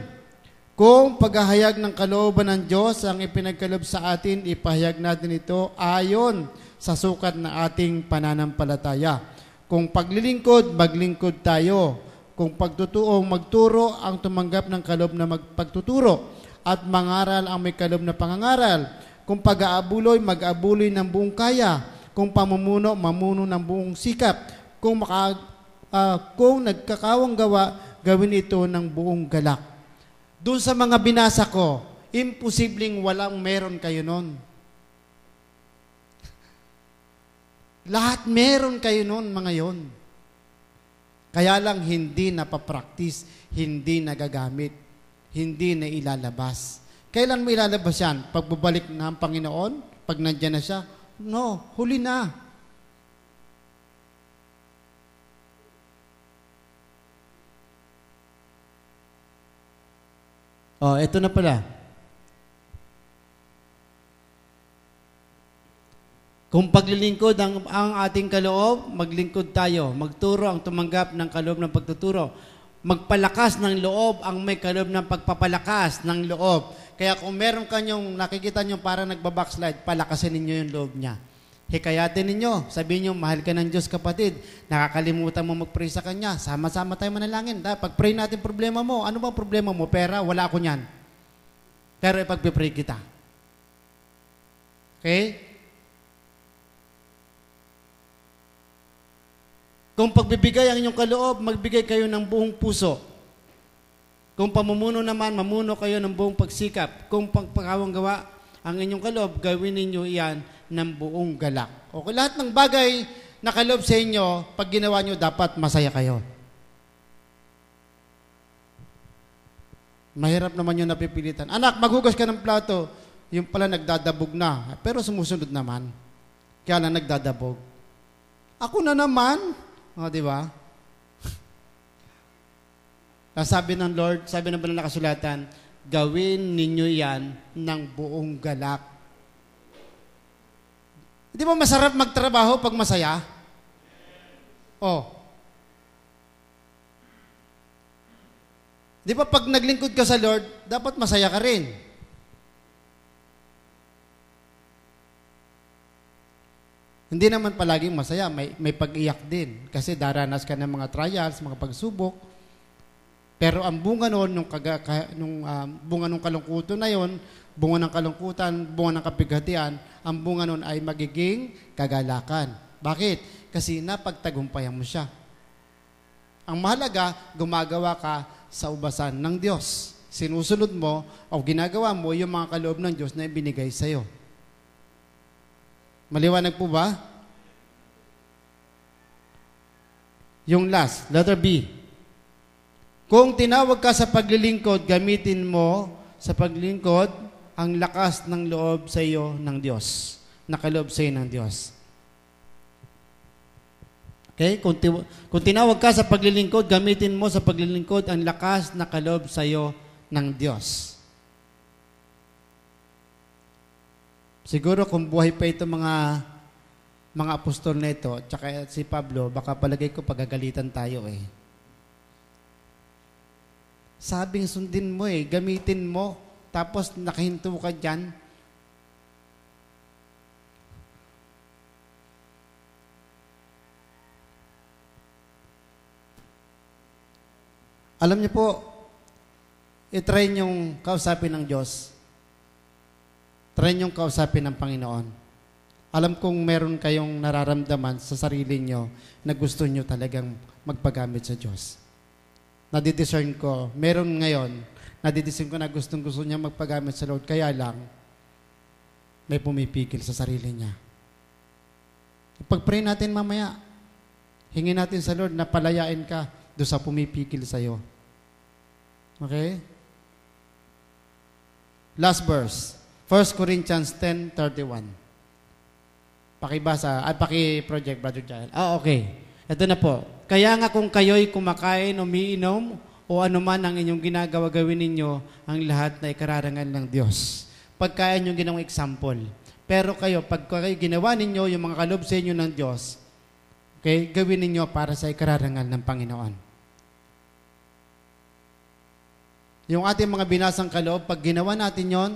Kung paghahayag ng kalooban ng Diyos ang ipinagkaloob sa atin, ipahayag natin ito ayon sa sukat na ating pananampalataya. Kung paglilingkod, maglingkod tayo. Kung pagtutuong magturo ang tumanggap ng kaloob na pagtuturo at mangaral ang may kaloob na pangangaral. Kung pag-aabuloy, mag-aabuloy ng buong kaya. Kung pamumuno, mamuno ng buong sikap. Kung nagkakawang gawa, gawin ito ng buong galak. Doon sa mga binasa ko, imposibleng walang meron kayo nun. Lahat meron kayo nun, mga yon. Kaya lang hindi napapractice, hindi nagagamit, hindi na ilalabas. Kailan mo ilalabas yan? Pagbabalik na ang Panginoon? Pag nandyan na siya? No, huli na. Oh, eto na pala. Kung paglilingkod ang ating kaloob, maglingkod tayo. Magturo ang tumanggap ng kaloob ng pagtuturo. Magpalakas ng loob ang may kaloob ng pagpapalakas ng loob. Kaya kung meron kanyong nakikita nyo para nagbabackslide, palakasin ninyo yung loob niya. Hikayatin ninyo. Sabihin nyo, mahal ka ng Diyos, kapatid. Nakakalimutan mo mag-pray sa Kanya. Sama-sama tayo manalangin. Pag-pray natin problema mo. Ano bang problema mo? Pera? Wala ako niyan. Pero ipag-pray kita. Okay? Kung pagbibigay ang inyong kaloob, magbigay kayo ng buong puso. Kung pamumuno naman, mamuno kayo ng buong pagsikap. Kung pagpakawang gawa ang inyong kaloob, gawin ninyo iyan ng buong galak. Okay, lahat ng bagay na kaloob sa inyo, pag ginawa nyo, dapat masaya kayo. Mahirap naman yung napipilitan. Anak, maghugas ka ng plato. Yung pala nagdadabog na. Pero sumusunod naman. Kaya lang nagdadabog. Ako na naman. O, di ba? Sabi ng Lord, sabi ng banal na kasulatan, gawin ninyo yan ng buong galak. Di ba masarap magtrabaho pag masaya? Oh. Di ba pag naglingkod ka sa Lord, dapat masaya ka rin. Hindi naman palaging masaya, may pag-iyak din. Kasi daranas ka ng mga trials, mga pagsubok. Pero ang bunga noon, bunga ng kalungkutan na yon, bunga ng kalungkutan, bunga ng kapighatian, ang bunga noon ay magiging kagalakan. Bakit? Kasi napagtagumpayan mo siya. Ang mahalaga, gumagawa ka sa ubasan ng Diyos. Sinusunod mo o ginagawa mo yung mga kaloob ng Diyos na ibinigay sa iyo. Maliwanag po ba? Yung last, letter B. Kung tinawag ka sa paglilingkod, gamitin mo sa paglilingkod ang lakas ng loob sa iyo ng Diyos. Nakaloob sa iyo ng Diyos. Okay? Kung tinawag ka sa paglilingkod, gamitin mo sa paglilingkod ang lakas na kaloob sa iyo ng Diyos. Siguro kung buhay pa ito mga apostol na ito, tsaka si Pablo, baka palagay ko pagagalitan tayo eh. Sabing sundin mo eh, gamitin mo, tapos nakahinto ka dyan. Alam niyo po, itry niyong kausapin ng Diyos. Try niyong kausapin ng Panginoon. Alam kong meron kayong nararamdaman sa sarili niyo na gusto niyo talagang magpagamit sa Diyos. Nadidiscern ko, meron ngayon, nadidiscern ko na gustong-gusto niya magpagamit sa Lord, kaya lang, may pumipigil sa sarili niya. Pag-pray natin mamaya, hingin natin sa Lord na palayain ka doon sa pumipigil sa iyo. Okay? Last verse. 1 Corinthians 10:31. Pakibasa, paki-project, Brother Jael. Okay. Ito na po. Kaya nga kung kayo'y kumakain, umiinom, o anuman ang inyong ginagawa, gawin ninyo ang lahat na ikararangal ng Diyos. Pagkain yung ginawang example. Pero kayo, pag kayo ginawa ninyo yung mga kaloob sa inyo ng Diyos, okay, gawin ninyo para sa ikararangal ng Panginoon. Yung ating mga binasang kaloob, pag ginawa natin yon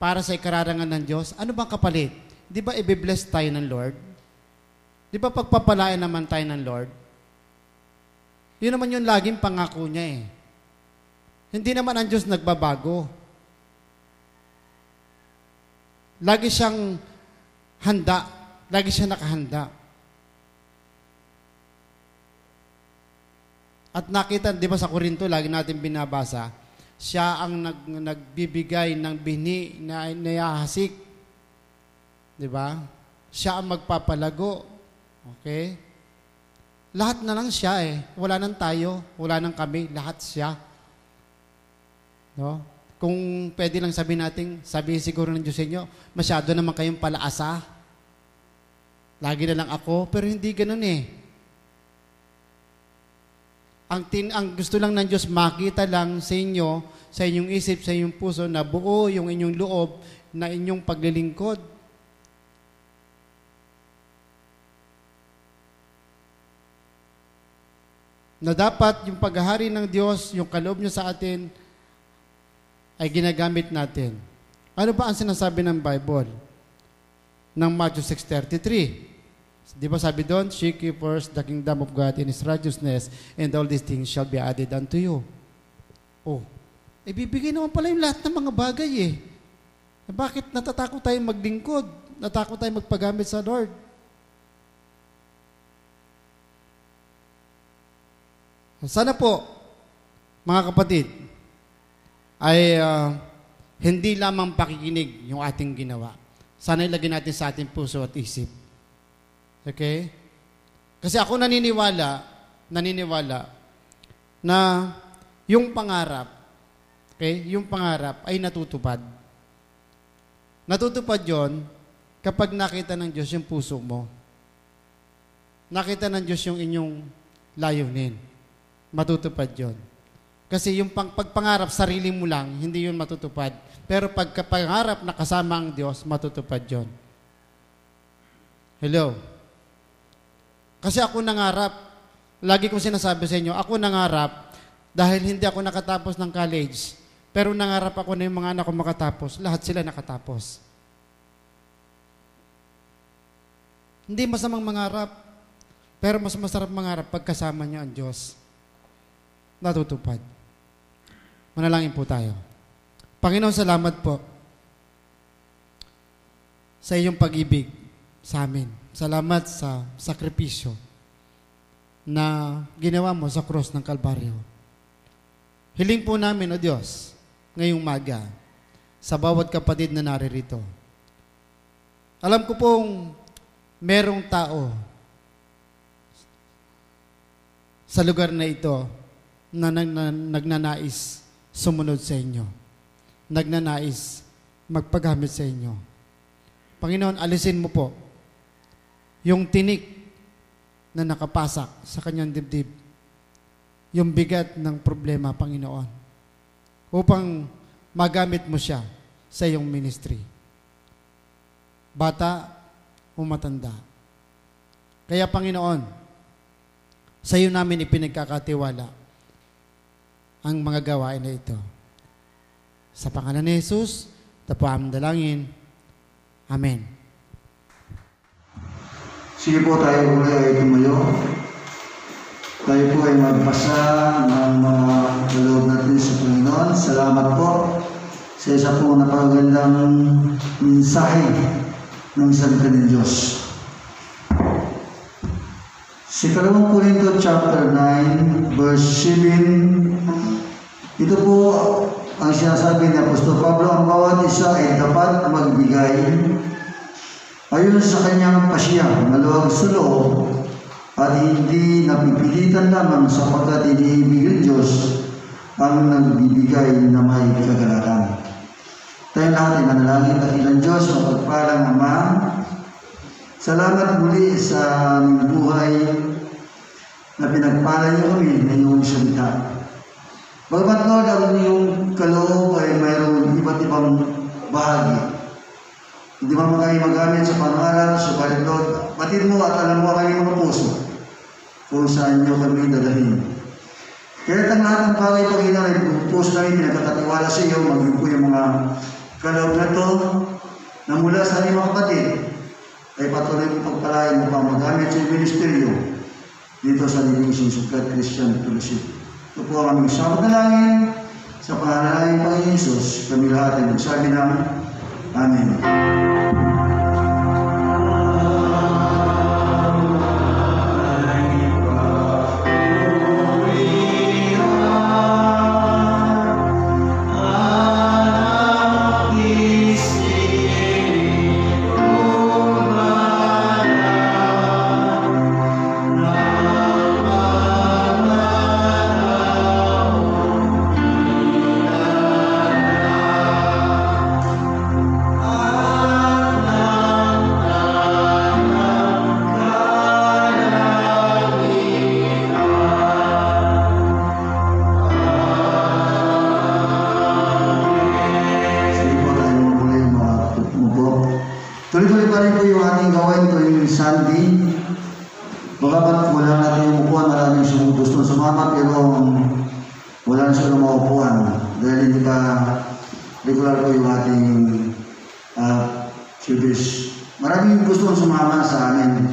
para sa ikararangal ng Diyos, ano bang kapalit? Di ba i-bless tayo ng Lord? Di ba pagpapalain naman tayo ng Lord? Yun naman yung laging pangako niya eh. Hindi naman ang Diyos nagbabago. Lagi siyang handa. Lagi siyang nakahanda. At nakita, di ba sa Korinto, lagi natin binabasa, Siya ang nagbibigay ng bini na inayahasik. Di ba? Siya ang magpapalago. Okay? Lahat na lang siya eh. Wala nang tayo, wala nang kami, lahat siya. No? Kung pwede lang sabihin siguro ng Diyos sa inyo, masyado naman kayong palaasa. Lagi na lang ako, pero hindi ganun eh. Ang gusto lang ng Diyos, makita lang sa inyo, sa inyong isip, sa inyong puso, na buo yung inyong loob, na inyong paglilingkod. Na dapat yung paghahari ng Diyos, yung kaloob niya sa atin, ay ginagamit natin. Ano ba ang sinasabi ng Bible? Ng Matthew 6:33. Di ba sabi doon, seek ye first the kingdom of God and His righteousness, and all these things shall be added unto you. Oh, bibigay naman pala yung lahat ng mga bagay eh. Bakit natatakot tayong maglingkod? Natakot tayong magpagamit sa Lord? Sana po, mga kapatid, ay hindi lamang pakikinig yung ating ginawa. Sana ilagay natin sa ating puso at isip. Okay? Kasi ako naniniwala na yung pangarap, okay, yung pangarap ay natutupad. Natutupad yon kapag nakita ng Diyos yung puso mo. Nakita ng Diyos yung inyong layunin. Matutupad yon. Kasi yung pagpangarap, sarili mo lang, hindi yun matutupad. Pero pagkapangarap na kasama ang Diyos, matutupad yon. Hello? Kasi ako nangarap, lagi kong sinasabi sa inyo, ako nangarap dahil hindi ako nakatapos ng college. Pero nangarap ako na yung mga anak ko makatapos. Lahat sila nakatapos. Hindi masamang mangarap, pero mas masarap mangarap pagkasama niyo ang Diyos. Natutupad. Manalangin po tayo. Panginoon, salamat po sa iyong pag-ibig sa amin. Salamat sa sakripisyo na ginawa mo sa cross ng Kalbaryo. Hiling po namin, O Diyos, ngayong umaga, sa bawat kapatid na naririto. Alam ko pong merong tao sa lugar na ito na nagnanais sumunod sa inyo. Nagnanais magpagamit sa inyo. Panginoon, alisin mo po yung tinik na nakapasak sa kanyang dibdib. Yung bigat ng problema, Panginoon. Upang magamit mo siya sa iyong ministry. Bata o matanda. Kaya, Panginoon, sa iyo namin ipinagkakatiwala ang mga gawain na ito. Sa pangalan ni Jesus, tapo aming dalangin. Amen. Sige po, tayo uli ay tumayo. Tayo po ay magbasa ng mga kaloob natin sa Panginoon. Salamat po sa isa po napagandang mensahe ng salita ng Diyos. Si 2 Corinto chapter 9, verse 7, ito po ang sinasabi ni Apostol Pablo, ang bawat isa ay dapat magbigay ayon sa kanyang pasya, maluwag sa loob, at hindi napipilitan lamang sapagkat iniibig ng Diyos ang nagbibigay na may kagalakan. Tayo lahat ay manalangin, dakilang Diyos, mapagpalang Ama. Salamat muli sa aming buhay na pinagpala niyo kami na iyong salita. Bagamat Lord, ang iyong kaloob ay mayroong iba't ibang bahagi. Hindi mo kayo magamit sa pangalan, subalit Lord, batid mo at alam mo ang kanyang mga puso kung saan niyo kami dadalhin. Kaya ang lahat ng bagay, Panginoon, ay puso namin pinagkakatiwala sa iyo, maging po yung mga kaloob na ito na mula sa aming mga kapatid ay patuloy mo pagpalain mo pang magamit sa ministeryo dito sa Living Sukat Christian Fellowship. Ito po ang aming sabot na langin sa pangalan ng Panginoon Jesus. Kami lahat ay magsabi ng Amen. Tuloy-tuloy pa rin po yung ating gawain tuwing Sunday. Bagamat wala natin yung upuan, maraming gustong sumama, pero wala na siya ng maupuan. Dahil hindi pa regular po yung ating service. Maraming gustong sumama sa amin.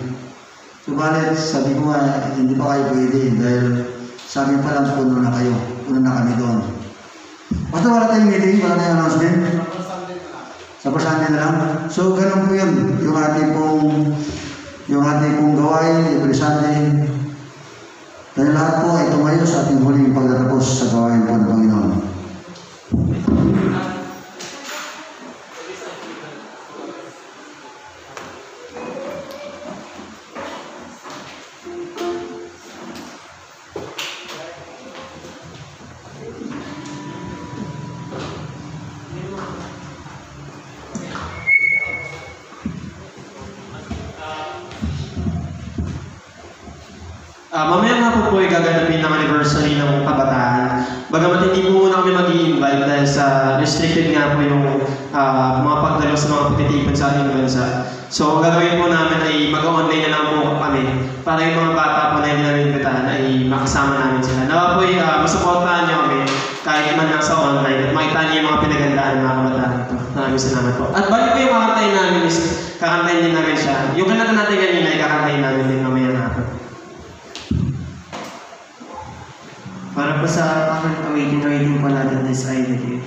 Subalit, sabi ko nga, hindi pa kayo pwede dahil sa amin pa lang puno na kayo. Puno na kami doon. Basta wala tayong meeting, wala tayong announcement. Sa Sunday na lang. So, ganun po yun. Yung ating pong gawain, every Sunday. Dahil lahat po ay tumayo sa ating huling pagtatapos sa gawain po ng Panginoon. Mamaya nga po ay gaganapin ng anniversary ng kabataan. Bagamat hindi po muna kami mag-i-invite dahil sa restricted nga po yung mga pagdalo sa mga pagtitipon sa ating bansa. So, ang gagawin po namin ay mag-online na lang po kami para yung mga bata po na hindi namin imbitahan ay makasama namin sila. Nawa po ay masuportahan niyo kami kahit man lang sa online at makita niyo yung mga pinagandaan ng mga kabataan ito. Maraming salamat po. At balik po yung kakantayin namin is kakantayin din namin siya. Yung kanata natin kanina ay kakantayin namin din mamaya natin. Para po sa awitin po natin this idea.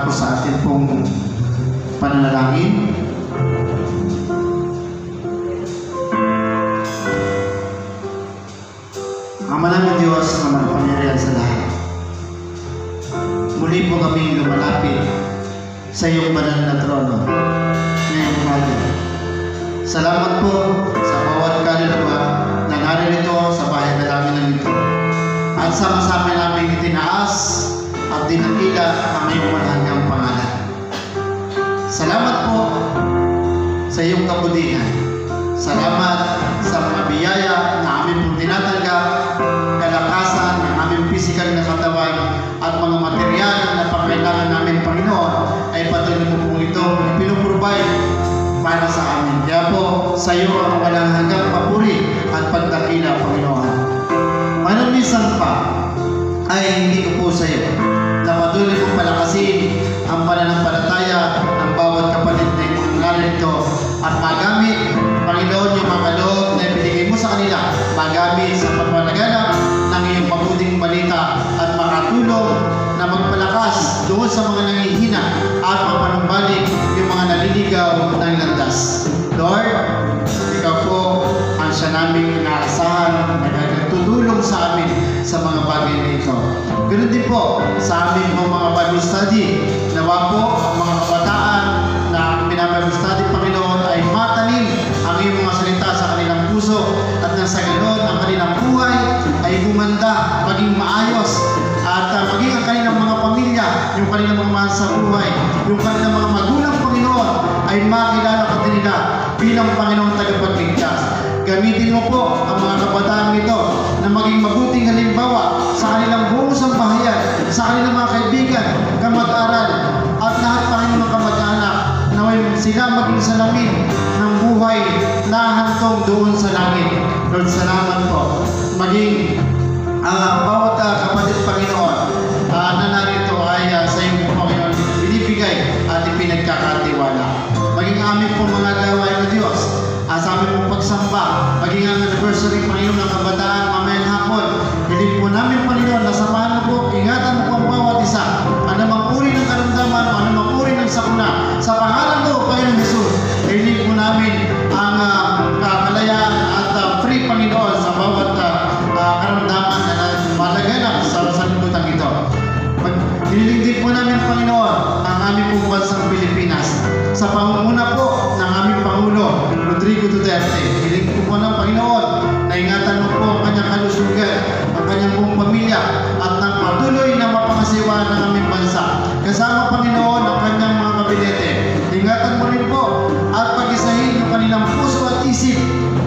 dumako sa atin pong pananalangin. Ama namin Diyos na manapangyarihan sa lahat, muli po kami lumalapit sa iyong banal na trono ngayong umaga. Salamat po sa bawat kaluluwa na naririto sa bahay na namin ng ito. At sama-sama namin itinaas at dinakila ang iyong manhanggang pangalan. Salamat po sa iyong kabutihan. Salamat sa mga biyaya na amin pong tinatanggap, kalakasan ng aming pisikal na katawan at mga material na pangkailangan namin, Panginoon, ay patuloy mo pong ito pinuprovide para sa amin. Kaya po, sa iyo ang walang hanggang papuri at pagdakila, Panginoon. Minsan pa ay hindi ko po sa iyo na patuloy kong palakasin ang pananampalataya ng bawat kapatid na iyong narito at magamit, Panginoon, yung mga kaloob na ibinigay mo sa kanila, magamit sa pagpalaganap ng iyong mabuting balita at makatulong na magpalakas doon sa mga nangihina at mapanumbalik yung mga naliligaw ng landas. Lord, ikaw po ang siya naming inaasahan na tutulong sa amin sa mga bagay na ito. Ganoon din po sa amin po mga Bible study. Nawa po ang mga kabataan na Bible study, Panginoon, ay matanim ang iyong mga salita sa kanilang puso at nang sa ganoon ang kanilang buhay ay gumanda, maging maayos at maging ang kanilang mga pamilya, yung kanilang mga mahal sa buhay, yung kanilang mga magulang, Panginoon, ay makilala ka din nila bilang Panginoong tagapagligtas. Gamitin mo po ang mga kabataan nito na maging mabuting halimbawa sa kanilang buong sambahayan, sa kanilang mga kaibigan, kamag-aral, at lahat Panginoon ng kamag-anak na sila maging salamin ng buhay na hantong doon sa langit. Lord, salamat po. Maging bawat kapatid, Panginoon, na narito ay sa iyo po, Panginoon, binibigay at ipinagkakatiwala. Maging amin po mga gawain ng Diyos, sa amin pong pagsamba, maging ang anniversary, Panginoon, ng kabataan mamayang hapon. Hiling po namin, Panginoon, na samahan mo po, ingatan mo po ang bawat isa, anumang uri ng karamdaman, anumang uri ng sakuna. Sa pangalan mo, Panginoon Jesus, hiling po namin ang kalayaan at free, Panginoon, sa bawat karamdaman na malaganap sa sanlibutan ito. Hiling din po namin, Panginoon, ang aming pong bansang Pilipinas. Sa pangunguna po ng aming Pangulo, Rodrigo Duterte, hiling po ng Panginoon na ingatan mo po ang kanyang kalusugan, ang kanyang buong pamilya, at nang patuloy na mapangasiwa ng aming bansa. Kasama, Panginoon, ang kanyang mga kabinete. Ingatan mo rin po at pag-isahin ang kanilang puso at isip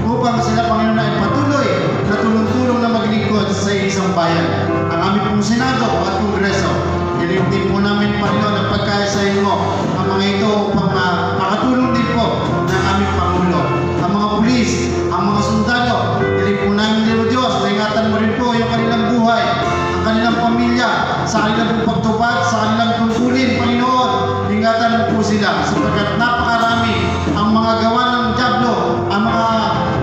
upang sila, Panginoon, ay patuloy na tulong-tulong na maglingkod sa isang bayan. Ang aming pong Senado at Kongreso, hiling din po namin, Panginoon, ang pagkaisahin mo ang mga ito upang makatulong din po ng aming Pangulo. Ang mga pulis, ang mga sundalo, hiling po namin din, Diyos, na ingatan mo rin po yung kanilang buhay, ang kanilang pamilya, sa kanilang pagtupad, sa kanilang tungkulin, Panginoon. Ingatan mo po sila sapagkat napakarami ang mga gawa ng dyablo, ang mga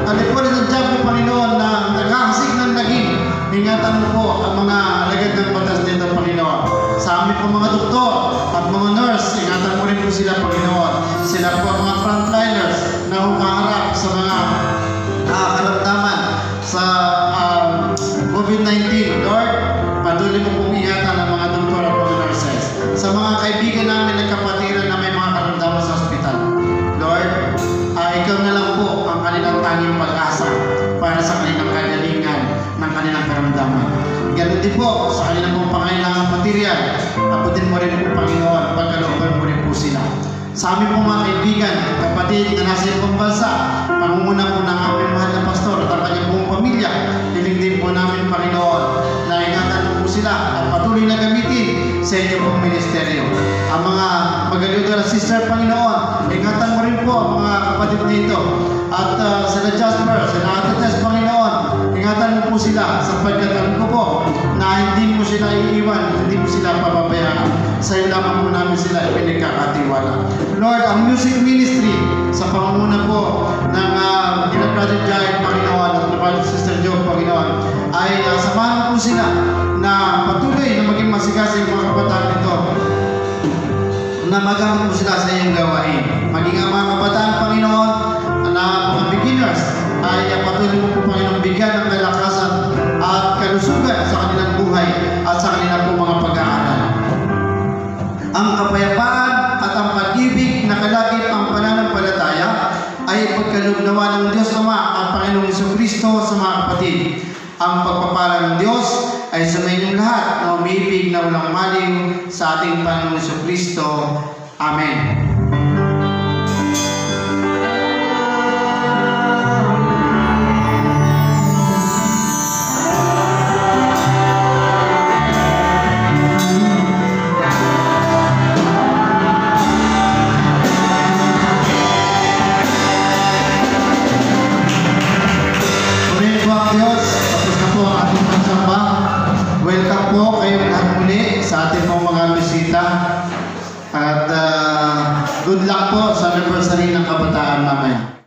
alikorin ng dyablo, Panginoon, na naghahasik ng naging. Ingatan mo po ang mga alagad ng batas dito, Panginoon. Sa amin po mga doktor at mga nurse, ingatan mo rin po sila, Panginoon. Sila po ang mga frontliners na humaharap sa mga karamdaman sa COVID-19. Lord, patuloy mo pong ingatan ang mga doktor at mga nurses. Sa mga kaibigan namin na kapatiran na may mga karamdaman sa ospital, Lord, ikaw na lang po ang kanilang tanging pag-asa para sa kanilang kagalingan ng kanilang karamdaman. Ganun din po sa kanilang pong pangailangan material. Abutin mo rin po, Panginoon, pagkalooban mo rin po sila. Sa amin po mga kaibigan, kapatid na nasa ibang bansa, pangunguna po ng aming mahal na pastor at ang kanyang buong pamilya, hiling din po namin, Panginoon, na ingatan mo po sila at patuloy na gamitin sa inyong pong ministeryo. Ang mga magaliw na sister, Panginoon, ingatan mo rin po ang mga kapatid nito. At sila Jasper, sila Ate Tess, Panginoon, ingatan mo po sila sapagkat alam ko po na hindi mo sila iiwan, hindi mo sila papabayaan. Sa iyo lamang po namin sila ipinagkakatiwala. Lord, ang music ministry sa pangunguna po ng Brother Giant, Panginoon, at Brother Sister Joe, Panginoon, ay samahan po sila na patuloy na maging masigasig mga kabataan nito na magamit mo sila sa iyong gawain. Maging ang mga kabataan, Panginoon, na mga beginners, ay patuloy mo po, Panginoon, bigyan ng kalakasan at kalusugan sa kanilang buhay at sa kanilang po mga pag-aaral. Ang kapayapaan at ang pag-ibig na kalagip ang pananampalataya ay pagkaloob nawa ng Diyos Ama at Panginoong Jesucristo sa mga kapatid. Ang pagpapala ng Diyos ay sa inyong lahat na umiibig na walang maliw sa ating Panginoong Jesucristo. Amen. Welcome po kayong lahat muli sa ating mga bisita at good luck po sa anniversary ng kabataan mamaya.